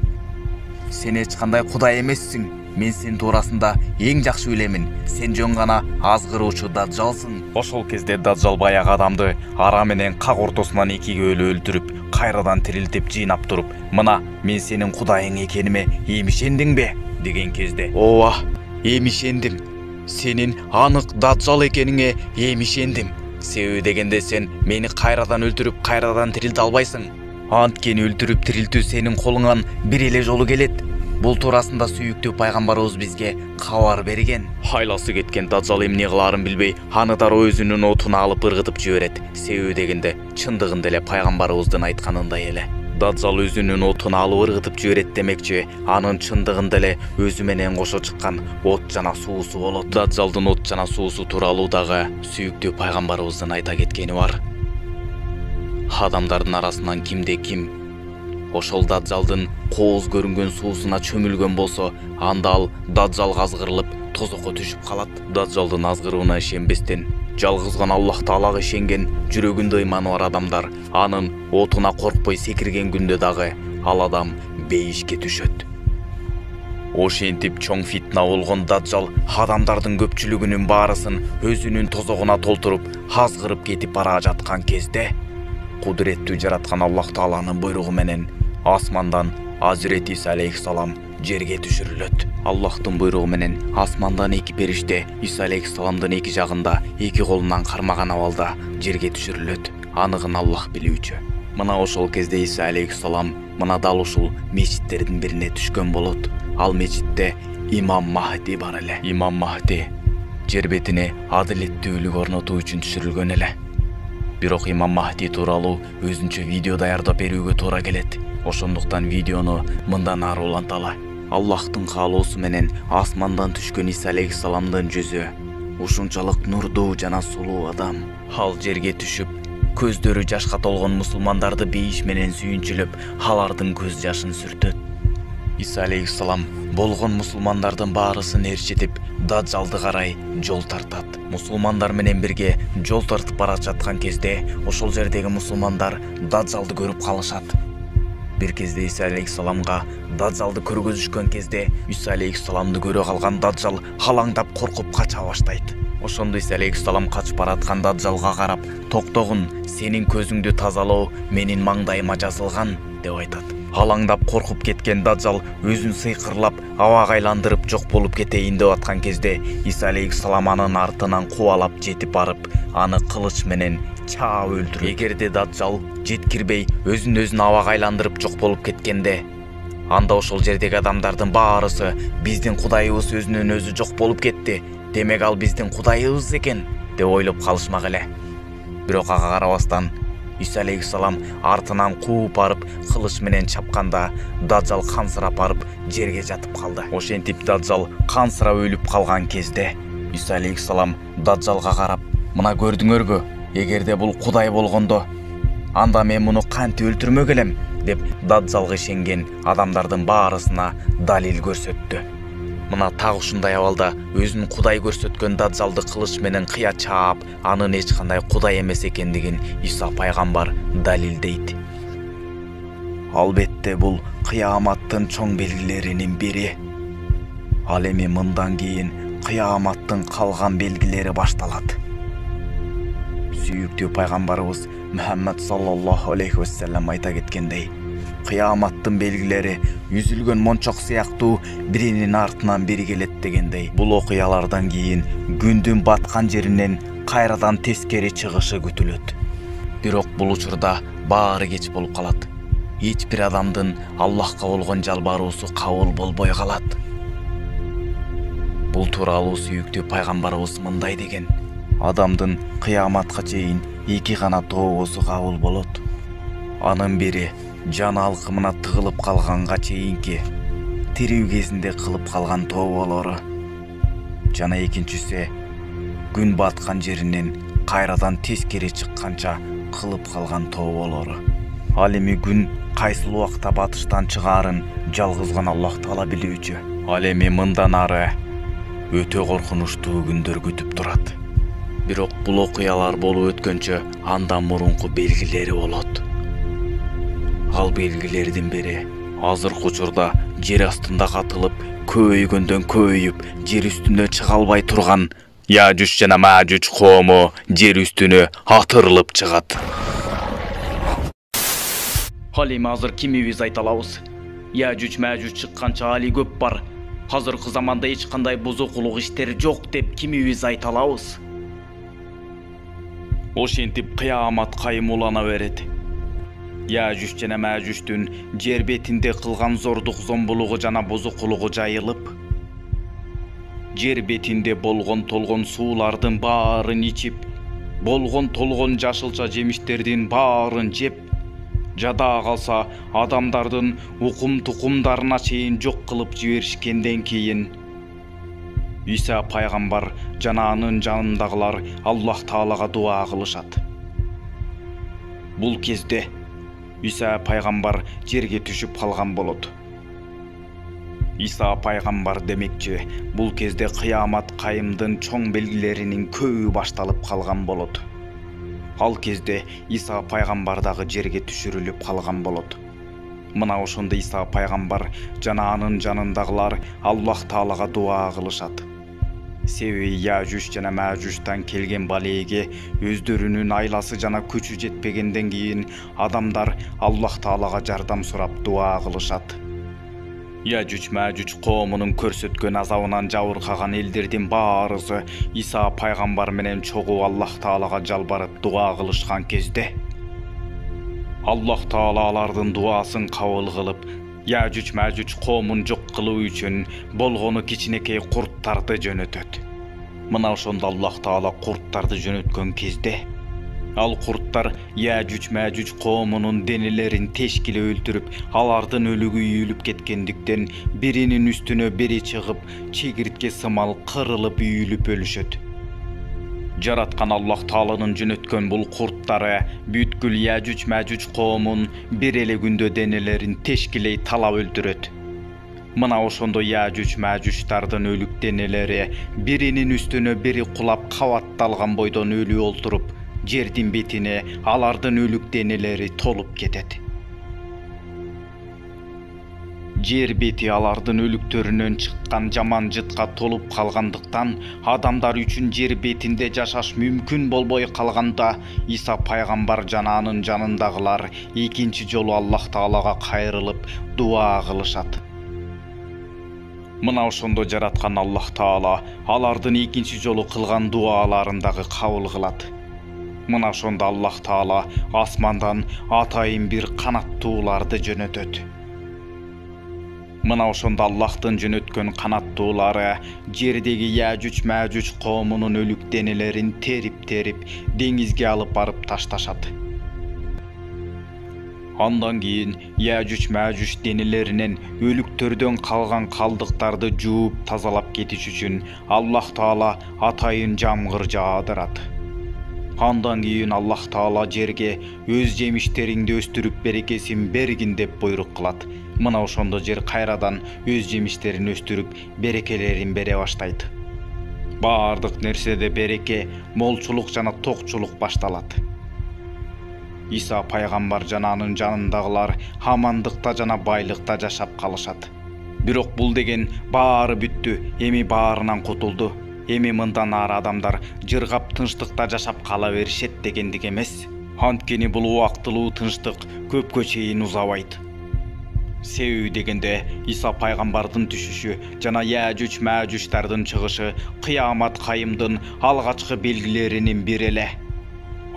Сен эч кандай Кудай эмессиң. Мен сен туурасында эң жакшы билемин. Сен жөн гана азгыруучу Даджалсың." Ошол кезде Даджал баягы адамды ара менен как ортосунан экиге бөлүп өлтүрүп, кайрадан тирилтип жыйнап туруп: "Мына мен сенин Кудайың экениме эми ишендиңби?" деген кезде: "Ооба, эми ишендим. Сенин анык Даджал экениңе эми ишендим. Себеби дегенде сен мени кайрадан өлтүрүп, кайрадан тирилте албайсың. Анткени өлтүрүп тирилтүү сенин колуңан бир эле жолу келет. Бул туурасында сүйүктүү пайгамбарыбыз бизге кабар берген." Айласы кеткен Даджал эмне кылаарын билбей, аны дароо өзүнүн отуна алып ыргытып жиберет. Себеби дегенде чындыгында эле пайгамбарыбыздын айтканындай эле. Даджал өзүнүн отуна алып ыргытып жиберет демекчи, анын чындыгында эле өзү менен кошо чыккан от жана суусу болот. Даджалдын от жана суусу тууралуу дагы сүйүктүү пайгамбарыбыздын айта кеткени бар: "Адамдардын арасынан кимде ким ошол Даджалдын кооз көрүнгөн суусуна чөмүлгөн болсо, анда ал Даджалга азгырылып тозокко түшүп калат." Даджалдын азгырууна ишенбестен, жалгыз гана Аллах Таалага ишенген, жүрөгүндө ыйманы бар адамдар анын отуна коркпой секирген күндө дагы ал адам бейишке түшөт. Ошентип чоң фитна болгон Даджал адамдардын көпчүлүгүнүн баарысын өзүнүн тозогуна толтуруп, азгырып кетип бара жаткан кезде, кудуреттүү жараткан Аллах Тааланын буйругу менен асмандан Азирети Иса алейхиссалам жерге түшүрүлөт. Аллахтын буйругу менен асмандан эки периште Иса алейхиссаламдын эки жагында эки колунан кармаган абалда жерге түшүрүлөт. Аныгын Аллах билүүчү. Мына ошол кезде Иса алейхиссалам мына дал ушул мечиттердин бирине түшкөн болот. Ал мечитте Имам Махди бар эле. Имам Махди жер бетине адилеттүүлүк орнотуу үчүн түшүрүлгөн эле. Бирок Имам Махди тууралуу өзүнчө видео даярдап берүүгө туура келет. Ошондуктан видеону мындан ары уланталы. Аллахтын каалоосу менен асмандан түшкөн Иса алейхиссаламдын жүзү ушунчалык нурдуу жана сулуу адам. Ал жерге түшүп, көздөрү жашка толгон мусулмандарды бейиш менен сүйүнчүлөп, алардын көз жашын сүртөт. Иса алейхиссалам болгон мусулмандардын баарысын ээрчитип, Даджалды карай жол тартат. Мусулмандар менен бирге жол тартып бара жаткан кезде, ошол жердеги мусулмандар Даджалды көрүп калышат. Бир кезде Иса алейхиссаламга Даджалды көргөзүшкөн кезде, Иса алейхиссаламды көрө калган Даджал халаңдап коркуп кача баштайт. Ошондо Иса алейхиссалам качып бараткан Даджалга карап, "Токтогун, сенин көзүңдү тазалоо менин маңдайыма жазылган" деп айтат. Алаңдап коркуп кеткен Даджал өзүн сыйкырлап, абага айландырып жок болуп кетейин деп аткан кезде Иса алейхиссалам анын артынан кубалап жетип барып, аны кылыч менен чаап өлтүрөт. Эгерде Даджал жеткирбей өзүн абага айландырып жок болуп кеткенде, анда ошол жердеги адамдардын баарысы биздин Кудайыбыз өзүнөн өзү жок болуп кетти. Демек ал биздин Кудайыбыз экен деп ойлоп калышмак эле. Бирок ага карабастан Иса алейхиссалам артынан кууп барып кылыч менен чапканда Даджал кансырап барып жерге жатып калды. Ошентип Даджал кансырап өлүп калган кезде Иса алейхиссалам Даджалга карап, "Мына көрдүңөрбү? Эгерде бул Кудай болгондо, анда мен муну кантип өлтүрмөк элем?" деп Даджалга ишенген адамдардын баарысына далил көрсөттү. Мына так ушундай абалда өзүн Кудай көрсөткөн Даджалды кылыч менен кыя чаап, анын эч кандай Кудай эмес экендигин Иса пайгамбар далилдейт. Албетте бул кыяматтын чоң белгилеринин бири. Ал эми мындан кийин кыяматтын калган белгилери башталат. Сүйүктүү пайгамбарыбыз Мухаммад саллаллаху алейхи вассалам айта кеткендей, кыяматтын белгилери үзүлгөн мончок сыяктуу биринин артынан бири келет дегендей, бул окуялардан кийин күндүн баткан жеринен кайрадан тескери чыгышы күтүлөт. Бирок бул учурда баары кеч болуп калат. Эч бир адамдын Аллахка болгон жалбаруусу кабыл болбой калат. Бул тууралуу сүйүктүү пайгамбарыбыз мындай деген: адамдын кыяматка чейин эки гана тообосу кабыл болот. Анын бири жаны алкымына тыгылып калганга чейинки тирүү кезинде кылып калган тооболору, жана экинчиси күн баткан жеринен кайрадан тескери чыкканча кылып калган тооболору. Ал эми күн кайсыл убакта батыштан чыгаарын жалгыз гана Аллах Таала билүүчү. Ал эми мындан ары өтө коркунучтуу күндөр күтүп турат. Бирок бул окуялар болуп өткөнчө андан мурунку белгилери болот. Ал белгилердин бири азыркы учурда жер астында катылып, көбөйгөндөн көбөйүп, жер үстүнө чыга албай турган Яжуж жана Мажуж коому жер үстүнө атырылып чыгат. Ал эми азыр кимибиз айта алабыз? Яжуж Мажуж чыкканча али көп бар. Азыркы заманда эч кандай бузукулук иштер жок деп кимибиз айта алабыз? Ошентип кыямат кайымуулана берет. Яжуж жана Мажуждун жер бетинде кылган зордук зомбулугу жана бузукулугу жайылып, жер бетинде болгон толгон суулардын баарын ичип, болгон толгон жашылча жемиштердин баарын жеп, жада калса адамдардын укум-тукумдарына чейин жок кылып жиберишкенден кийин Иса пайгамбар жана анын жанындагылар Аллах Таалага дуа кылышат. Бул кезде Иса пайгамбар жерге түшүп калган болот. Иса пайгамбар демекчи, бул кезде кыямат кайымдын чоң белгилеринин көбү башталып калган болот. Ал кезде Иса пайгамбар дагы жерге түшүрүлүп калган болот. Мына ошондо Иса пайгамбар жана анын жанындагылар Аллах Таалага дуа кылышат. Себеби Яжуж жана Мажуждан келген балеге өздөрүнүн айласы жана күчү жетпегенден кийин адамдар Аллах Таалага жардам сурап дуа кылышат. Яжуж Мажуж коомунун көрсөткөн азабынан жабыркаган элдердин баарысы Иса пайгамбар менен чогуу Аллах Таалага жалбарып дуа кылышкан кезде Аллах Таала алардын дуасын кабыл кылып, Яжуж Мажуж коомун жок кылуу үчүн болгону кичинекей курттарды жөнөтөт. Мына ошондо Аллах Таала курттарды жөнөткөн кезде ал курттар Яжуж Мажуж коомунун денелерин тешкиле өлтүрүп, алардын өлүгү үйүлүп кеткендиктен биринин үстүнө бири чыгып, чегиртке сымал кырылып үйүлүп өлүшөт. Жараткан Аллах Тааланын жөнөткөн бул курттары бүткүл Яжуж Мажуж коомун бир эле күндө денелерин тешкилей талап өлтүрөт. Мына ошондо Яжуж Мажуждардын өлүк денелери биринин үстүнө бири кулап кабатталган бойдон өлү олтуруп, жердин бетине алардын өлүк денелери толуп кетет. жер бети алардын өлүктөрүнөн чыккан жаман жытка толуп калгандыктан адамдар үчүн жер бетинде жашаш мүмкүн болбой калганда Иса пайгамбар жана анын жанындагылар экинчи жолу Аллах Таалага кайрылып дуа кылышат. Мына ошондо жараткан Аллах Таала алардын экинчи жолу кылган дуаларын дагы кабыл кылат. Мына ошондо Аллах Таала асмандан атайын бир канаттууларды жөнөтөт. Мына ошондо Аллахтын жөнөткөн канаттуулары жердеги Яжуч Мәжуч коомунун өлүк денелерин терип деңизге алып барып ташташат. Андан кийин Яжуч Мәжуч денелеринен өлүктөрдөн калган калдыктарды жууп тазалап кетиш үчүн Аллах Таала атайын жамгыр жаадырат. Андан кийин Аллах Таала жерге өз жемиштериңди өстүрүп берекесин бергин деп буйрук кылат. Мына ошондо жер кайрадан өз жемиштерин өстүрүп берекелерин бере баштайт. Баардык нерседе береке, молчулук жана токчулук башталат. Иса пайгамбар жана анын жанындагылар амандыкта жана байлыкта жашап калышат. Бирок бул деген баары бүттү, эми баарынан кутулду. Эми мындан ары адамдар жыргап тынчтыкта жашап кала беришет дегендик эмес. Анткени бул убактылуу тынчтык көпкө чейин узабайт. Себеби дегенде Иса пайгамбардын түшүшү жана Яжуч Мәжучтардын чыгышы кыямат кайымдын алгачкы белгилеринин бири эле.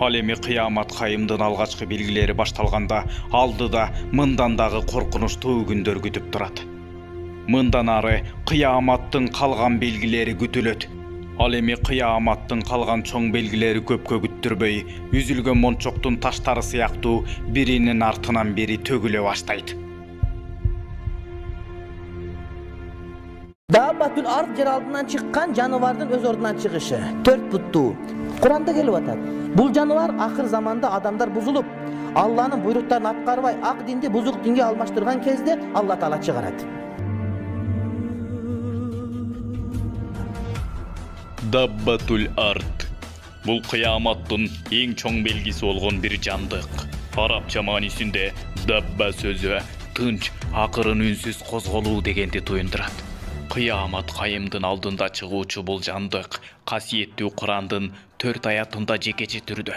Ал эми кыямат кайымдын алгачкы белгилери башталганда алдыда мындан дагы коркунучтуу күндөр күтүп турат. Мындан ары кыяматтын калган белгилери күтүлөт. Ал эми кыяматтын калган чоң белгилери көпкө күттүрбөй, үзүлгөн мончоктун таштары сыяктуу биринин артынан бири төгүлө баштайт. Dabbatül Ard жер алдынан чыккан жаныбардын өз ордунан чыгышы. 4 буттуу. Куранда келип атат. Бул жаныбар акыр заманда адамдар бузулуп, Алланын буйруктарын аткарбай ак динди бузук динге алмаштырган кезде Алла Таала чыгарат. Dabbatül Ard. Бул кыяматтын эң чоң белгиси болгон бир жандык. Арабча маанисинде dabba сөзү тынч, акырын үнсүз козголуу дегенди туюндурат. Кыямат кайымдын алдында чыгуучу бул жандык касиеттүү Курандын 4 аятында жекече түрдө,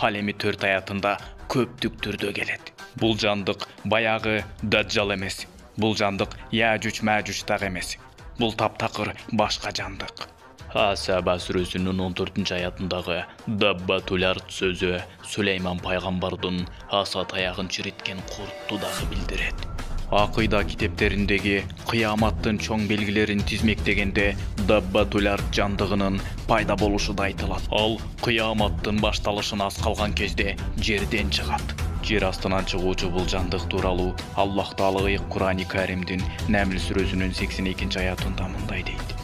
ал эми 4 аятында көптүк түрдө келет. Бул жандык баягы Даджал эмес. Бул жандык Яжуч Мәжуч дагы эмес. Бул таптакыр башка жандык. Асаба сүрөсүнүн 14 аятындагы Dabbatül Ard сөзү Сүлейман пайгамбардын аса таягын чириткен куртту дагы билдирет. Акыйда китептериндеги кыяматтын чоң белгилерин тизмектегенде Dabbatül Ard жандыгынын пайда болушу да айтылат. Ал кыяматтын башталышына аз калган кезде жерден чыгат. Жер астынан чыгуучу бул жандык тууралуу Аллах Таала Кур'ани Каримдин Намл сүрөсүнүн 82 аятында мындай дейт.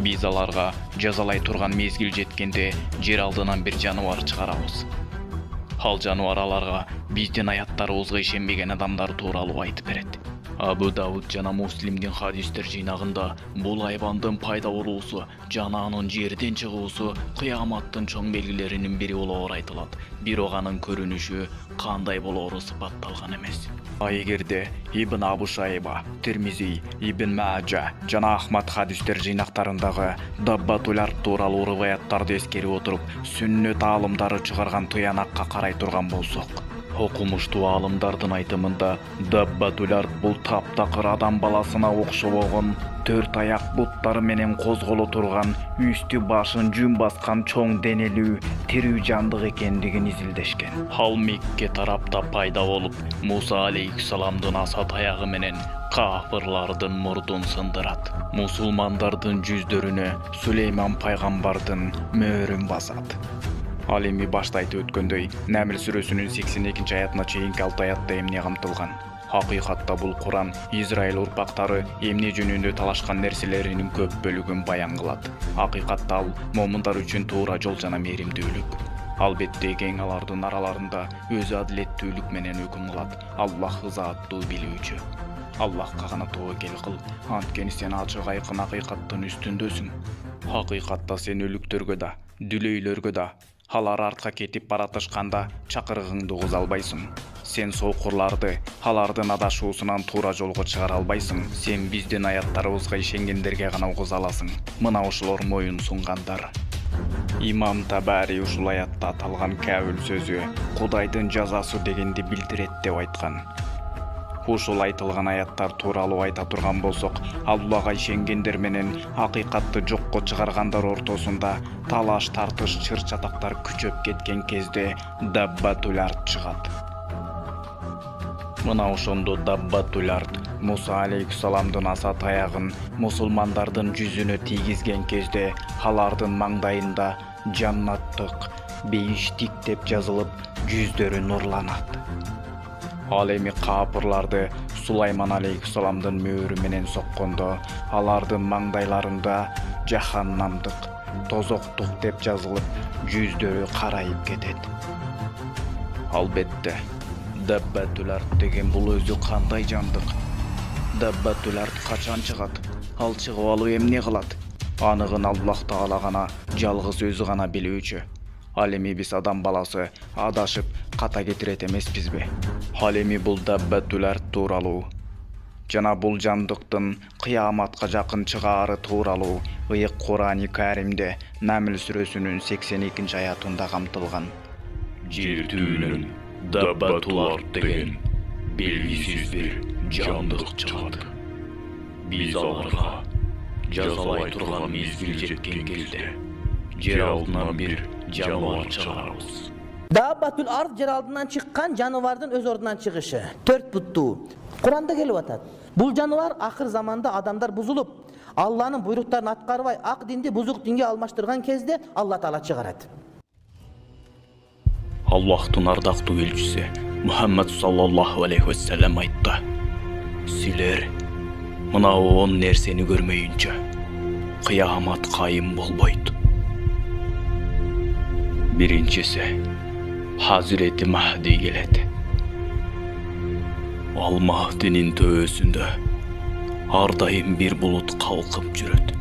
Биз аларга жазалай турган мезгил жеткенде жер алдынан бир жаныбар чыгарабыз. Ал жаныбар аларга биздин аяттарыбызга ишенбеген адамдар тууралуу айтып берет. Абу Дауд жана Муслимдин хадистер жыйнагында бул айбандын пайда болуусу жана анын жерден чыгуусу кыяматтын чоң белгилеринин бири болоору айтылат. Бирок анын көрүнүшү кандай болоору сыпатталган эмес. А эгерде Ибн Абу Шайба, Тирмизи, Ибн Маджа жана Ахмад хадистер жыйнактарындагы Dabbatül Ard тууралуу риваяттарды эскерип отуруп, сүннөт аалымдары чыгарган тыянакка карай турган болсок, окумуштуу аалымдардын айтымында Dabbatül Ard бул таптакыр адам баласына окшобогон 4 аяк буттары менен козголо турган, үстү башын жүн баскан чоң денелүү тирүү жандык экендигин изилдешкен. Ал Мекке тарапта пайда болуп, Муса алейхиссаламдын аса таягы менен кафырлардын мурдун сындырат. Мусулмандардын жүздөрүнө Сүлейман пайгамбардын мөөрүн басат. Ал эми башта айтып өткөндөй, Намл сүрөсүнүн 82 аятына чейинки 6 аятта эмне камтылган? Hakikatta bul Kur'an, İsrail urpaqtары эмне жөнүндө талашкан нерселеринин көп бөлүгүн баян кылат. Hakikatta ал момундар үчүн туура жол жана мээримдүүлүк. Албетте кең алардын араларында өзү адилеттүүлүк менен өкүм кылат. Аллах ызааттуу билүүчү. Аллахка гана тобокел кыл, анткени сен ачык айкын hakikattын үстүндөсүң. Hakikatta сен өлүктөргө да, дүлөйлөргө да, алар артка кетип баратышканда чакырыгыңды угуза албайсың. Сен сокурларды алардын адашуусунан туура жолго чыгара албайсың. Сен биздин аяттарыбызга ишенгендерге гана угуза аласың. Мына ушулар моюн сунгандар. Имам Табари ушул аятта аталган кабыл сөзү Кудайдын жазасы дегенди билдирет деп айткан. Ушул айтылган аяттар тууралуу айта турган болсок, Аллага ишенгендер менен акыйкатты жокко чыгаргандар ортосунда талаш тартыш чыр-чатактар күчөп кеткен кезде Даббатул ард чыгат. Мына ошондо Даббатул ард Муса алейхиссаламдын аса таягын мусулмандардын жүзүнө тийгизген кезде алардын маңдайында жаннаттык, бейиштик деп жазылып, жүздөрү нурланат. Ал эми капырларды Сулайман алейхиссаламдын мөөрү менен соккондо алардын маңдайларында жаханнамдык, тозоктук деп жазылып, жүздөрү карайып кетет. Албетте, Даббатул ард деген бул өзү кандай жандык? Даббатул ард качан чыгат? Ал чыгып алып эмне кылат? Аныгын Аллах Таала гана, жалгыз өзү гана билүүчү. Ал эми биз адам баласы адашып ката кетирет эмеспизби? Ал эми бул Даббатул ард тууралуу жана бул жандыктын кыяматка жакын чыгаары тууралуу ыйык Кур'ан-ы Каримде Намл сүрөсүнүн 82-аятында камтылган. Жер түбүнөн Даббатул ард деген белгисиз бир жандык чыгат. Биз аларга жазалай турган мезгил жеткен кезде жер алдынан бир жаныбар чыгарабыз. Даббатул ард жер алдынан чыккан жаныбардын өз ордунан чыгышы. 4 буттуу. Куранда келип атат. Бул жаныбар акыр заманда адамдар бузулуп, Алланын буйруктарын аткарбай, ак динди бузук динге алмаштырган кезде Алла Таала чыгарат. Аллахтын ардактуу элчиси Мухаммад саллаллаху алейхи вассалам айтты. Силер мына 10 нерсени көрмөйүнчө кыямат кайым болбойт. Биринчиси, Hazreti Mahdi келет. Ал Махдинин төбөсүндө ар дайым бир булут калкып жүрөт.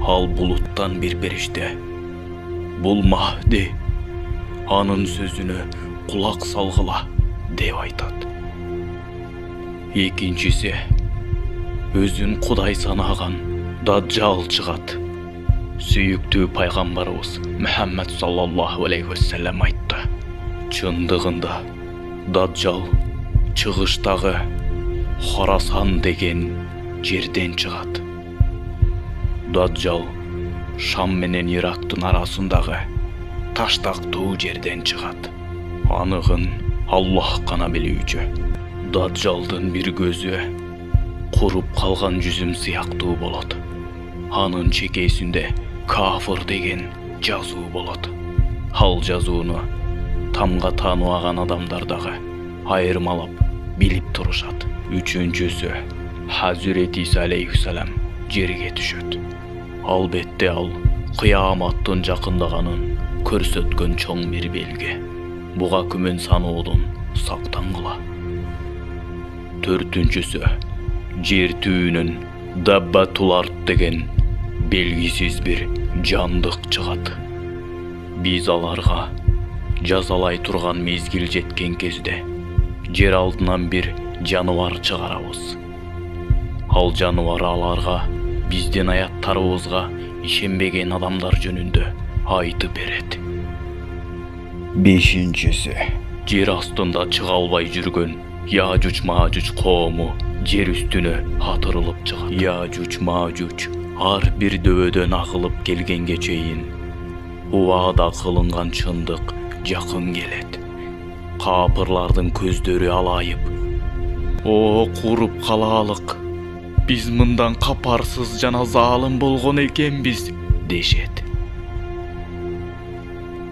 Ал булуттан бир периште бул Махди анын сөзүнө кулак салгыла деп айтат. Экинчиси, өзүн Кудай санаган Даджал чыгат. Сүйүктүү пайгамбарыбыз Мухаммад саллаллаху алейхи вассалам айтты. Чындыгында Даджал чыгыштагы Хорасан деген жерден чыгат. Даджал Шам менен Ирактын арасындагы таштактуу жерден чыгат. Аныгын Аллах гана билүүчү. Даджалдын бир көзү куруп калган жүзүм сыяктуу болот. Анын чекесинде кафыр деген жазуу болот. Ал жазууну тамга тааныбаган адамдар дагы айырмалап билип турушат. Үчүнчүсү, Hazreti İsa алейхиссалам жерге түшөт. Албетте ал кыяматтын жакындаганын көрсөткөн чоң бир белги. Буга күмөн саноодон сактангыла. Төртүнчүсү, жер түбүнөн Даббатул ард деген белгисиз бир жандык чыгат. Биз аларга жазалай турган мезгил жеткен кезде жер алдынан бир жаныбар чыгарабыз. Ал жаныбар аларга биздин аяттарыбызга ишенбеген адамдар жөнүндө айтып берет. Бешинчиси, жер астында чыга албай жүргөн Яжуч Мажуч коому жер үстүнө атырылып чыгат. Яжуч Мажуч ар бир дөбөдөн агылып келгенге чейин убада кылынган чындык жакын келет. Капырлардын көздөрү алайып, "О, куруп калалык. Биз мындан капарсыз жана залым болгон экенбиз" дешет.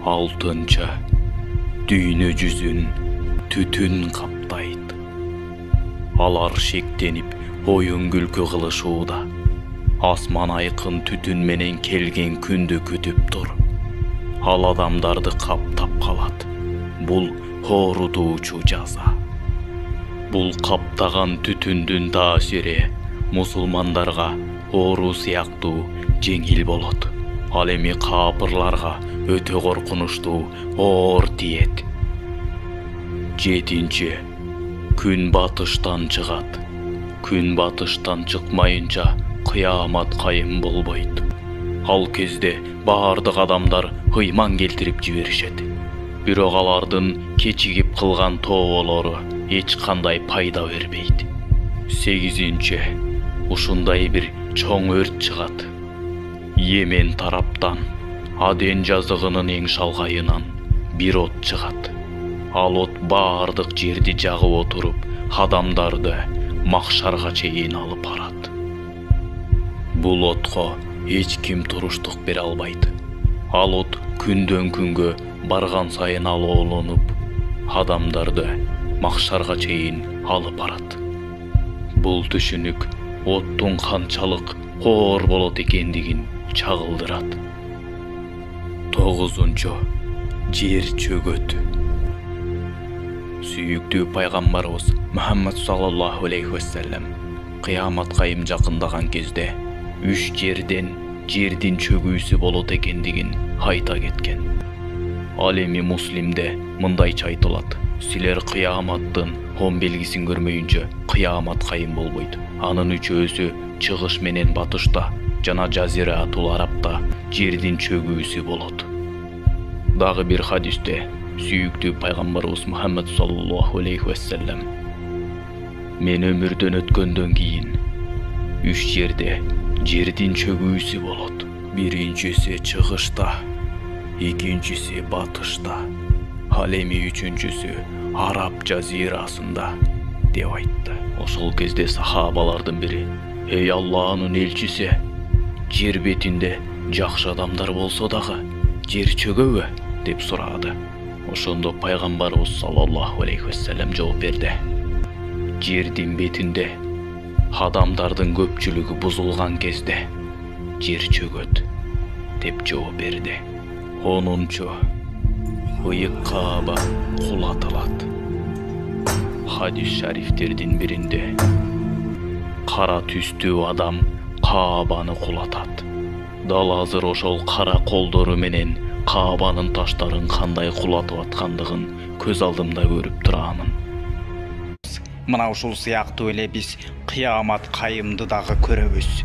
Алтынчы, дүйнө жүзүн түтүн каптайт. Алар шектенип, оюн күлкү кылышууда. Асман айкын түтүн менен келген күндү күтүп тур. Ал адамдарды каптап калат. Бул оорутуучу жаза. Бул каптаган түтүндүн таасири мусулмандарга оору сыяктуу жеңил болот. Ал эми капырларга өтө коркунучтуу оор тиет. 7. Күн батыштан чыгат. Күн батыштан чыкмайынча кыямат кайым болбойт. Ал кезде баардык адамдар ыйман келтирип жиберишет. Бирок алардын кечигип кылган тоолору эч кандай пайда бербейт. 8. Ушундай бир чоң өрт чыгат. Йемен тараптан, Аден жазыгынын эң шалгайынан бир от чыгат. Ал от баардык жерди жагып отуруп, адамдарды махшарга чейин алып барат. Бул отко эч ким туруштук бере албайт. Ал от күндөн күнгө барган сайын алоолонуп, адамдарды махшарга чейин алып барат. Бул түшүнүк оттун канчалык коор болот экендигин чагылдырат. 9. Жер чөгөт. Сүйүктүү пайгамбарыбыз Мухаммад саллаллаху алейхи вассалам кыямат кайым жакындаган кезде 3 жерден жердин чөгүүсү болот экендигин айта кеткен. Ал эми Муслимде мындайча айтылат: силер кыяматтын 10 белгисин көрмөйүнчө кыямат кайым болбойт. Анын үчөөсү чыгыш менен батышта жана жазиратул арабта жердин чөгүүсү болот. Дагы бир хадисте сүйүктүү пайгамбарыбыз Мухаммад саллаллаху алейхи вассалам: мен өмүрдөн өткөндөн кийин 3 жерде жердин чөгүүсү болот. Биринчиси чыгышта, экинчиси батышта, ал эми үчүнчүсү Араб жазирасында деп айтты. Ошол кезде сахабалардын бири: эй Аллахнын элчиси, жер бетинде жакшы адамдар болсо дагы жер чөгөбү деп сурады. Ошондо пайгамбарыбыз саллаллаху алейхи вассалам жооп берди: жердин бетинде адамдардын көпчүлүгү бузулган кезде жер чөгөт деп жооп берди. 10. Ыйык Кааба кулатылат. Хадис шарифтердин биринде кара түстүү адам Каабаны кулатат. Дал азыр ошол кара колдору менен Каабанын таштарын кандай кулатып аткандыгын көз алдымда көрүп турамын. Мына ушул сыяктуу эле биз кыямат кайымды дагы көрөбүз.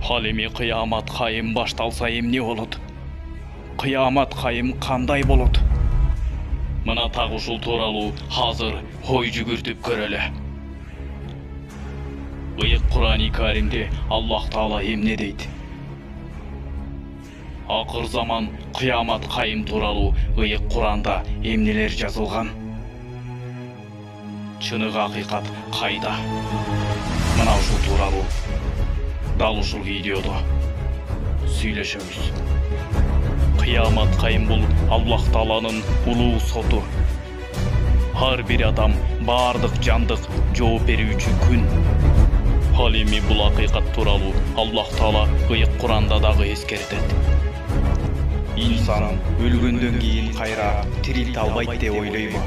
Ал эми кыямат кайым башталса эмне болот? Кыямат кайым кандай болот? Мына так ушул тууралуу азыр ой жүгүртүп көрөлү. Ыйык Кур'ан-ы Каримде Аллах Таала эмне дейт? Акыр заман кыямат кайым тууралуу ыйык Кур'анда эмнелер жазылган? Чыныгы акыйкат кайда? Мына ушул тууралуу дал ушул видеодо сүйлөшөбүз. Кыямат кайым бул Аллах Тааланын улуу соту. Ар бир адам, баардык жандык жооп берүүчү күн. Ал эми бул акыйкат тууралуу Аллах Таала ыйык Кур'анда дагы эскертет. Инсан өлгөндөн кийин кайра тирилте албайт деп ойлойбу?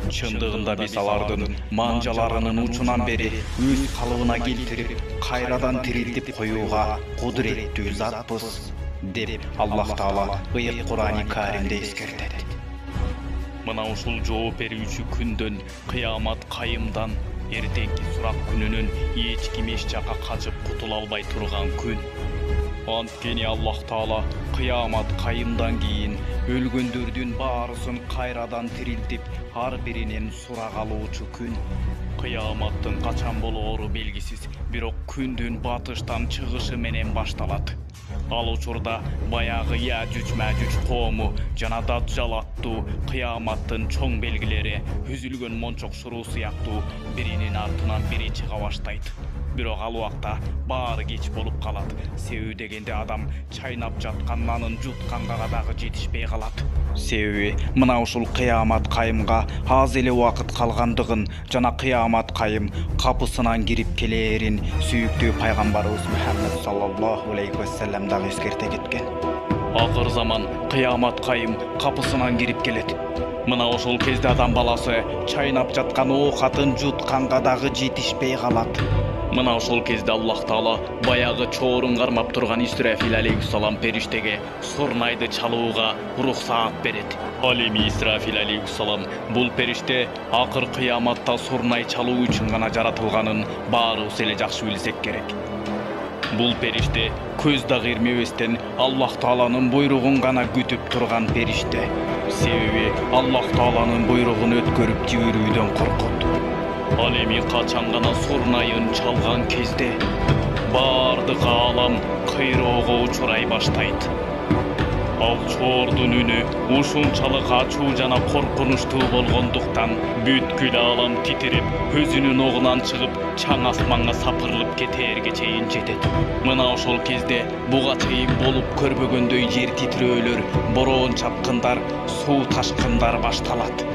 Чындыгында биз алардын манжаларынын учунан бери өз калыбына келтирип, кайрадан тирилтип коюуга кудуреттүү затпыз деп Аллах Таала ыйык Кур'ан-ы Каримде эскертет. Мына ушул жооп берүүчү күндөн, кыямат кайымдан, эртеңки сурак күнүнөн эч ким эч жака качып кутула албай турган күн. Анткени Аллах Таала кыямат кайымдан кийин өлгөндөрдүн баарысын кайрадан тирилтип, ар биринен сурак алуучу күн. Кыяматтын качан болоору белгисиз, бирок күндүн батыштан чыгышы менен башталат. Ал учурда баягы Яжуж Мажуж коому жана Даджал аттуу кыяматтын чоң белгилери үзүлгөн мончок суруу сыяктуу биринин артынан бири чыга баштайт. Бирок ал убакта баары кеч болуп калат. Себеби дегенде адам чайнап жаткан нанын жутканга дагы жетишпей калат. Себеби мына ушул кыямат кайымга аз эле убакыт калгандыгын жана кыямат кайым капысынан кирип келээрин сүйүктүү пайгамбарыбыз Мухаммад саллаллаху алейхи вассалам дагы эскерте кеткен. Акыр заман кыямат кайым капысынан кирип келет. Мына ошол кезде адам баласы чайнап жаткан оокатын жутканга дагы жетишпей калат. Мына ошол кезде Аллах Таала баягы чоорун кармап турган Исрафил алейхиссалам периштеге сурнайды чалууга уруксаат берет. Ал эми Исрафил алейхиссалам бул периште акыр кыяматта сурнай чалуу үчүн гана жаратылганын баарыбыз эле жакшы билсек керек. Бул периште көз дагы ирмебестен Аллах Тааланын буйругун гана күтүп турган периште. Себеби Аллах Тааланын буйругун өткөрүп жиберүүдөн коркот. Ал эми качан гана сурнайын чалган кезде бардык аалам кыйроого учурай баштайт. Ал чоордун үнү ушунчалык ачуу жана коркунучтуу болгондуктан бүткүл аалам титирип, өзүнүн огунан чыгып, чаң асманга сапырылып кетээрге чейин жетет. Мына ошол кезде буга чейин болуп көрбөгөндөй жер титирөөлөр, бороон чапкындар, суу ташкындар башталат.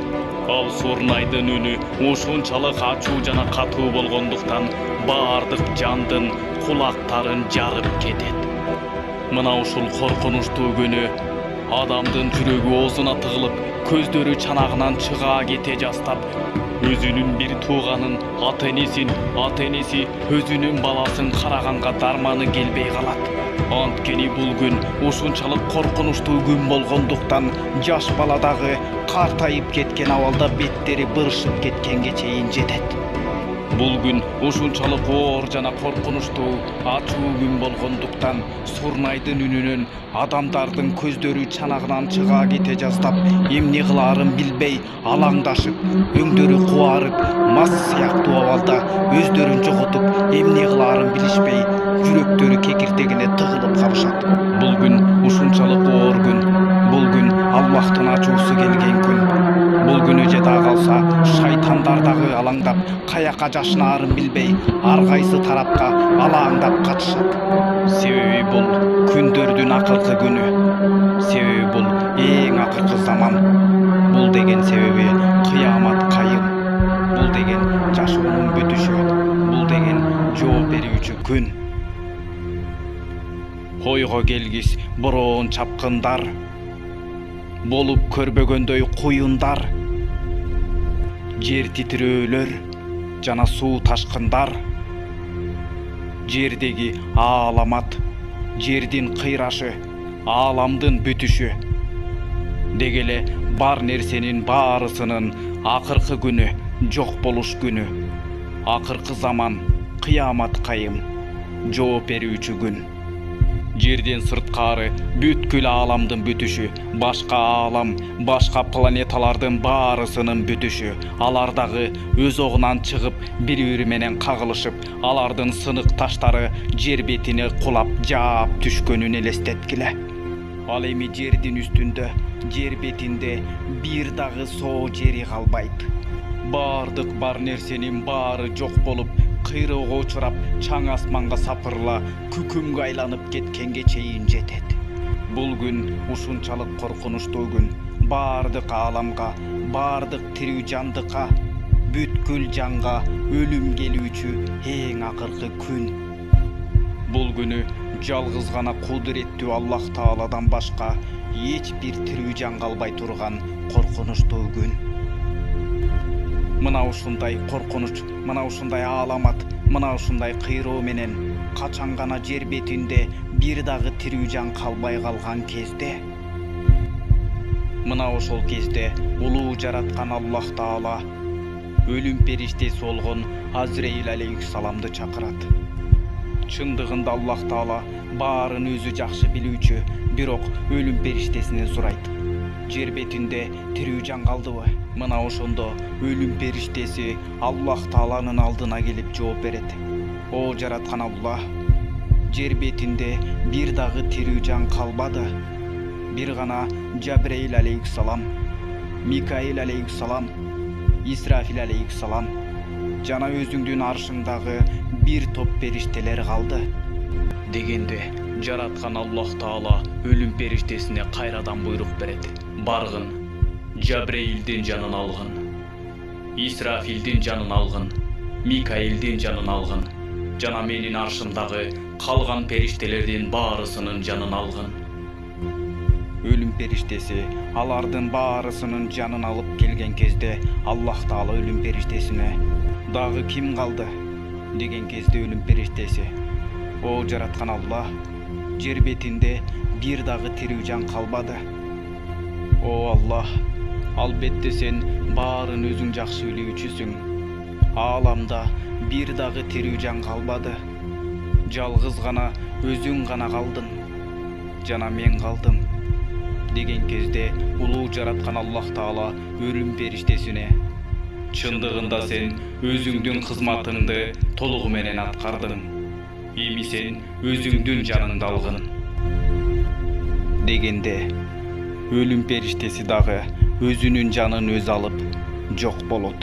Ал сурнайдын үнү ушунчалык ачуу жана катуу болгондуктан бардык жандын кулактарын жарып кетет. Мына ушул коркунучтуу күнү адамдын жүрөгү оозуна тыгылып, көздөрү чанагынан чыга кете жастап, өзүнүн бир тууганын, ата-энеси өзүнүн баласын караганга дарманы келбей калат. Анткени бул күн ушунчалык коркунучтуу күн болгондуктан жаш бала дагы картайып кеткен абалда беттери бырышып кеткенге чейин жетет. Бул күн ушунчалык оор жана коркунучтуу ачуу күн болгондуктан сурнайдын үнүнөн адамдардын көздөрү чанагынан чыга кете жаздап, эмне кылаарын билбей алаңдашып, өңдөрү кубарып, мас сыяктуу абалда өздөрүн жоготуп, эмне кылаарын билишпей, жүрөктөрү кекиртегине тыгылып калышат. Бул күн ушунчалык оор күн. Бул күн Аллахтын ачуусу келген күн. Бул күнү жада калса, шайтандар дагы алаңдап, каяка жашынаарын билбей, ар кайсы тарапка алаңдап качышат. Себеби бул күндөрдүн акыркы күнү. Себеби бул эң акыркы заман. Бул деген себеби кыямат кайым. Бул деген жашоонун бүтүшү. Бул деген жооп берүүчү күн. Койго келгис бороон чапкындар, болуп көрбөгөндөй куюндар, жер титирөөлөр жана суу ташкындар, жердеги ааламат, жердин кыйрашы, ааламдын бүтүшү, дегеле бар нерсенин баарысынын акыркы күнү, жок болуш күнү, акыркы заман, кыямат кайым, жооп берүүчү күн. Жерден сырткары бүткүл ааламдын бүтүшү, башка аалам, башка планеталардын баарысынын бүтүшү, алар дагы өз огунан чыгып, бири-бири менен кагылышып, алардын сынык таштары жер бетине кулап жаап түшкөнүн элестеткиле. Ал эми жердин үстүндө, жер бетинде бир дагы соо жери калбайт. Бардык бар нерсенин баары жок болуп, кыйроого учурап, чаң асманга сапырыла, күкүмгө айланып кеткенге чейин жетет. Бул күн ушунчалык коркунучтуу күн. Бардык ааламга, бардык тирүү жандыкка, бүткүл жанга өлүм келүүчү эң акыркы күн. Бул күнү жалгыз гана кудуреттүү Аллах Тааладан башка эч бир тирүү жан калбай турган коркунучтуу күн. Мына ушундай коркунуч, мына ушундай ааламат, мына ушундай кыйроо менен качан гана жер бетинде бир дагы тирүү жан калбай калган кезде, мына ошол кезде улуу жараткан Аллах Таала өлүм периштеси болгон Азраил алейхиссаламды чакырат. Чындыгында Аллах Таала баарын өзү жакшы билүүчү, бирок өлүм периштесинен сурайт. Жер бетинде тирүү жан калдыбы? Мына ошондо өлүм периштеси Аллах Тааланын алдына келип жооп берет. О жараткан Аллах, жер бетинде бир дагы тирүү жан калбады. Бир гана Жабраил алейхиссалам, Микаил алейхиссалам, Исрафил алейхиссалам жана өзүңдүн аршыңдагы бир топ периштелер калды. Дегенде жараткан Аллах Таала өлүм периштесине кайрадан буйрук берет. Баргын, Жабраилдин жанын алгын, Исрафилдин жанын алгын, Микаилдин жанын алгын, жана менин аршымдагы калган периштелердин баарысынын жанын алгын. Өлүм периштеси алардын баарысынын жанын алып келген кезде Аллах Таала өлүм периштесине: "Дагы ким калды? деген кезде өлүм периштеси: "О жараткан Аллах, жер бетинде бир дагы тирүү жан калбады. О Аллах, албетте сен баарын өзүң жакшы билүүчүсүң. Ааламда бир дагы тирүү жан калбады. Жалгыз гана өзүң гана калдың. Жана мен калдым" деген кезде улуу жараткан Аллах Таала өлүм периштесине: "Чындыгында сен өзүңдүн кызматыңды толугу менен аткардың. Эми сен өзүңдүн жаныңды алгын" дегенде өлүм периштеси дагы өзүнүн жанын өзү алып жок болот.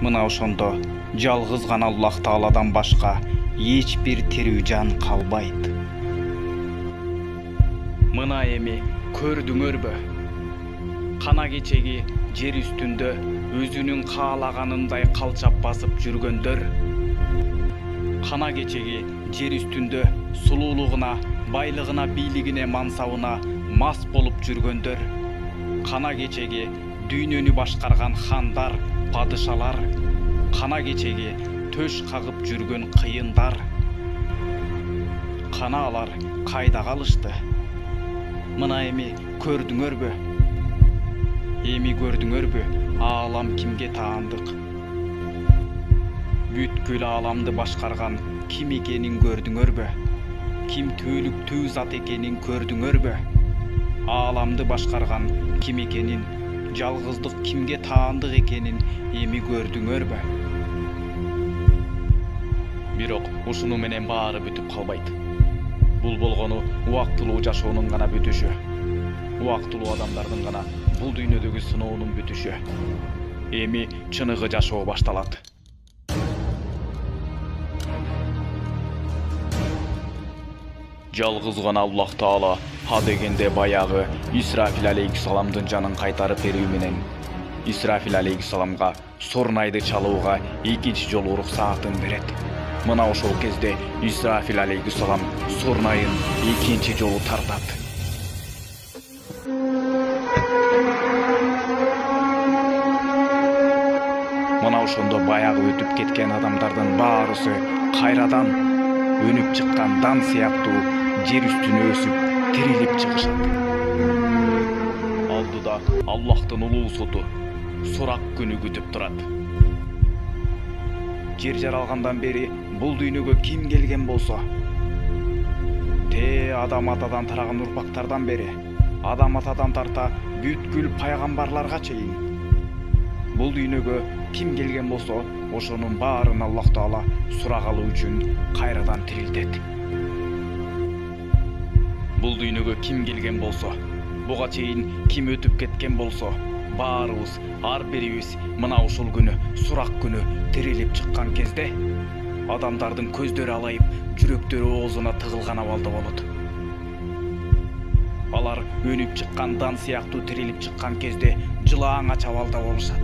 Мына ошондо жалгыз гана Аллах Тааладан башка эч бир тирүү жан калбайт. Мына эми көрдүңөрбү? Кана кечеги жер үстүндө өзүнүн каалаганындай калчап басып жүргөндөр, кана кечеги жер үстүндө сулуулугуна, байлыгына, бийлигине, мансабына мас болуп жүргөндөр, кана кечеги дүйнөнү башкарган хандар, падышалар, кана кечеги төш кагып жүргөн кыйындар, кана алар кайда калышты? Мына эми көрдүңөрбү? Эми көрдүңөрбү? Аалам кимге таандык? Бүткүл ааламды башкарган ким экенин көрдүңөрбү? Ким түбөлүктүү зат экенин көрдүңөрбү? Ааламды башкарган ким экенин, жалгыздык кимге таандык экенин эми көрдүңөрбү? Бирок ушуну менен баары бүтүп калбайт. Бул болгону убактылуу жашоонун гана бүтүшү. Убактылуу адамдардын гана бул дүйнөдөгү сыноонун бүтүшү. Эми чыныгы жашоо башталат. Жалгыз гана Аллах Таала ха дегенде баягы Исрафил алейхиссаламдын жанын кайтарып берүү менен Исрафил алейхиссаламга сорнайды чалууга экинчи жолу уруксаатын берет. Мына ошол кезде Исрафил алейхиссалам сорнайын экинчи жолу тартат. Мына ошондо баягы өтүп кеткен адамдардын баарысы кайрадан өнүп чыккан дан сыяктуу жер үстүнө өсүп тирилип чыгышат. Алдыда Аллахтын улуу соту, сурак күнү күтүп турат. Жер жаралгандан бери бул дүйнөгө ким келген болсо, адам атадан тараган урпактардан бери, адам атадан тарта бүткүл пайгамбарларга чейин бул дүйнөгө ким келген болсо, ошонун баарын Аллах Таала сурак алуу үчүн кайрадан тирилтет. Бул дүйнөгө ким келген болсо, буга чейин ким өтүп кеткен болсо, баарыбыз, ар бирибиз мына ушул күнү, сурак күнү тирилип чыккан кезде адамдардын көздөрү алайып, жүрөктөрү оозуна тыгылган абалда болот. Алар өнүп чыккан дан сыяктуу тирилип чыккан кезде жылааңач абалда болушат.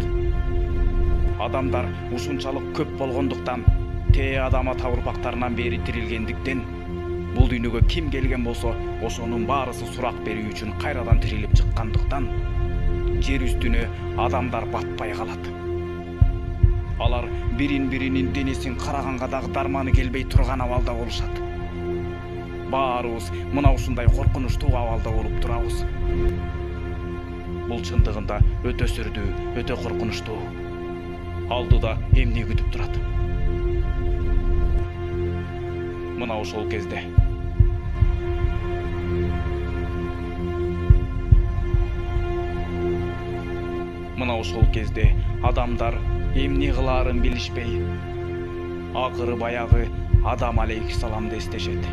Адамдар ушунчалык көп болгондуктан, адам ата урпактарынан бери тирилгендиктен, бул дүйнөгө ким келген болсо, ошонун баарысы сурак берүү үчүн кайрадан тирилип чыккандыктан, жер үстүнө адамдар батпай калат. Алар бирин-биринин денесин караганга дагы дарманы келбей турган абалда болушат. Баарыбыз мына ушундай коркунучтуу абалда болуп турабыз. Бул чындыгында өтө сүрдүү, өтө коркунучтуу. Алдыда эмне күтүп турат? Мына ошол кезде адамдар эмне кылаарын билишпей, акыры баягы Адам алейхиссаламды эстешет.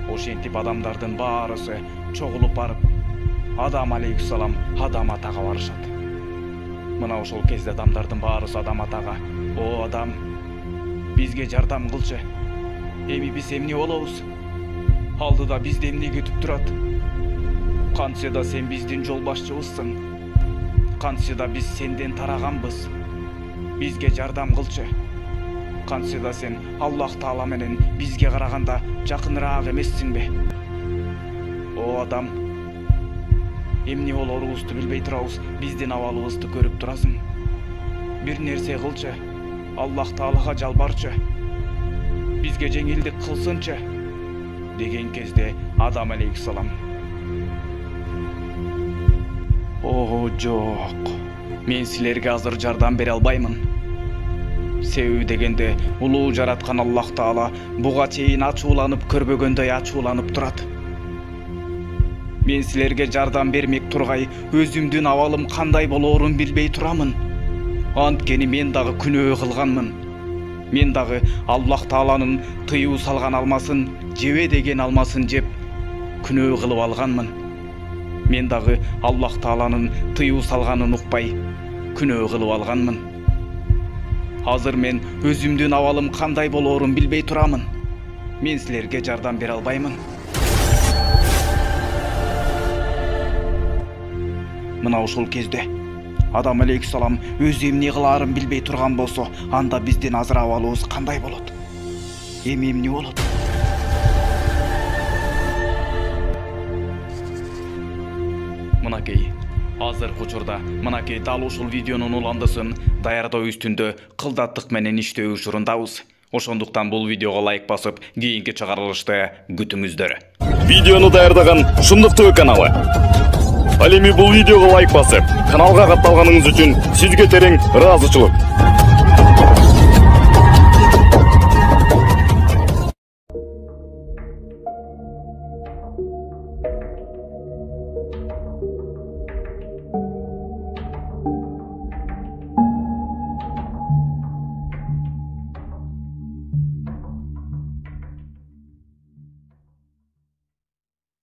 Ошентип адамдардын баарысы чогулуп барып, Адам алейхиссалам Адам атага барышат. Мына ошол кезде адамдардын баарысы Адам атага: "О Адам, бизге жардам кылчы. Эми биз эмне болобуз? Алдыда бизди эмне күтүп турат? Кантсе да сен биздин жол башчыбызсың. Кантсе да биз сенден тараганбыз. Бизге жардам кылчы. Кантсе да сен Аллах Таала менен бизге караганда жакыныраак эмессиңби? О Адам, эмне болорубузду билбей турабыз, биздин абалыбызды көрүп турасың. бир нерсе кылчы. Аллах Таалага жалбарчы. Бизге жеңилдик кылсынчы деген кезде Адам алейхиссалам: "О, жок. Мен силерге азыр жардам бере албаймын. Себеби дегенде улуу жараткан Аллах Таала буга чейин ачууланып көрбөгөндөй ачууланып турат. Мен силерге жардам бермек тургай өзүмдүн абалым кандай болоорун билбей турамын. Анткени мен дагы күнөө кылганмын. Мен дагы Аллах Тааланын тыюу салган алмасын, жебе деген алмасын жеп күнөө кылып алганмын. Мен дагы Аллах Тааланын тыюу салганын укпай күнөө кылып алганмын. Азыр мен өзүмдүн абалым кандай болоорун билбей турамын. Мен силерге жардам бере албаймын." Мына ушул кезде Адам алейхиссалам өзү эмне кылаарын билбей турган болсо, анда биздин азыр абалыбыз кандай болот? Эмне болот? Мынакей, азыркы учурда мынакей дал ушул видеонун уландысын даярдоо үстүндө кылдаттык менен иштөө учурундабыз. Ошондуктан бул видеого лайк басып, кийинки чыгарылышты күтүңүздөр. Видеону даярдаган Шындык ТВ каналы. Ал эми бул видеого лайк басып, каналга катталганыңыз үчүн сизге терең ыраазычылык.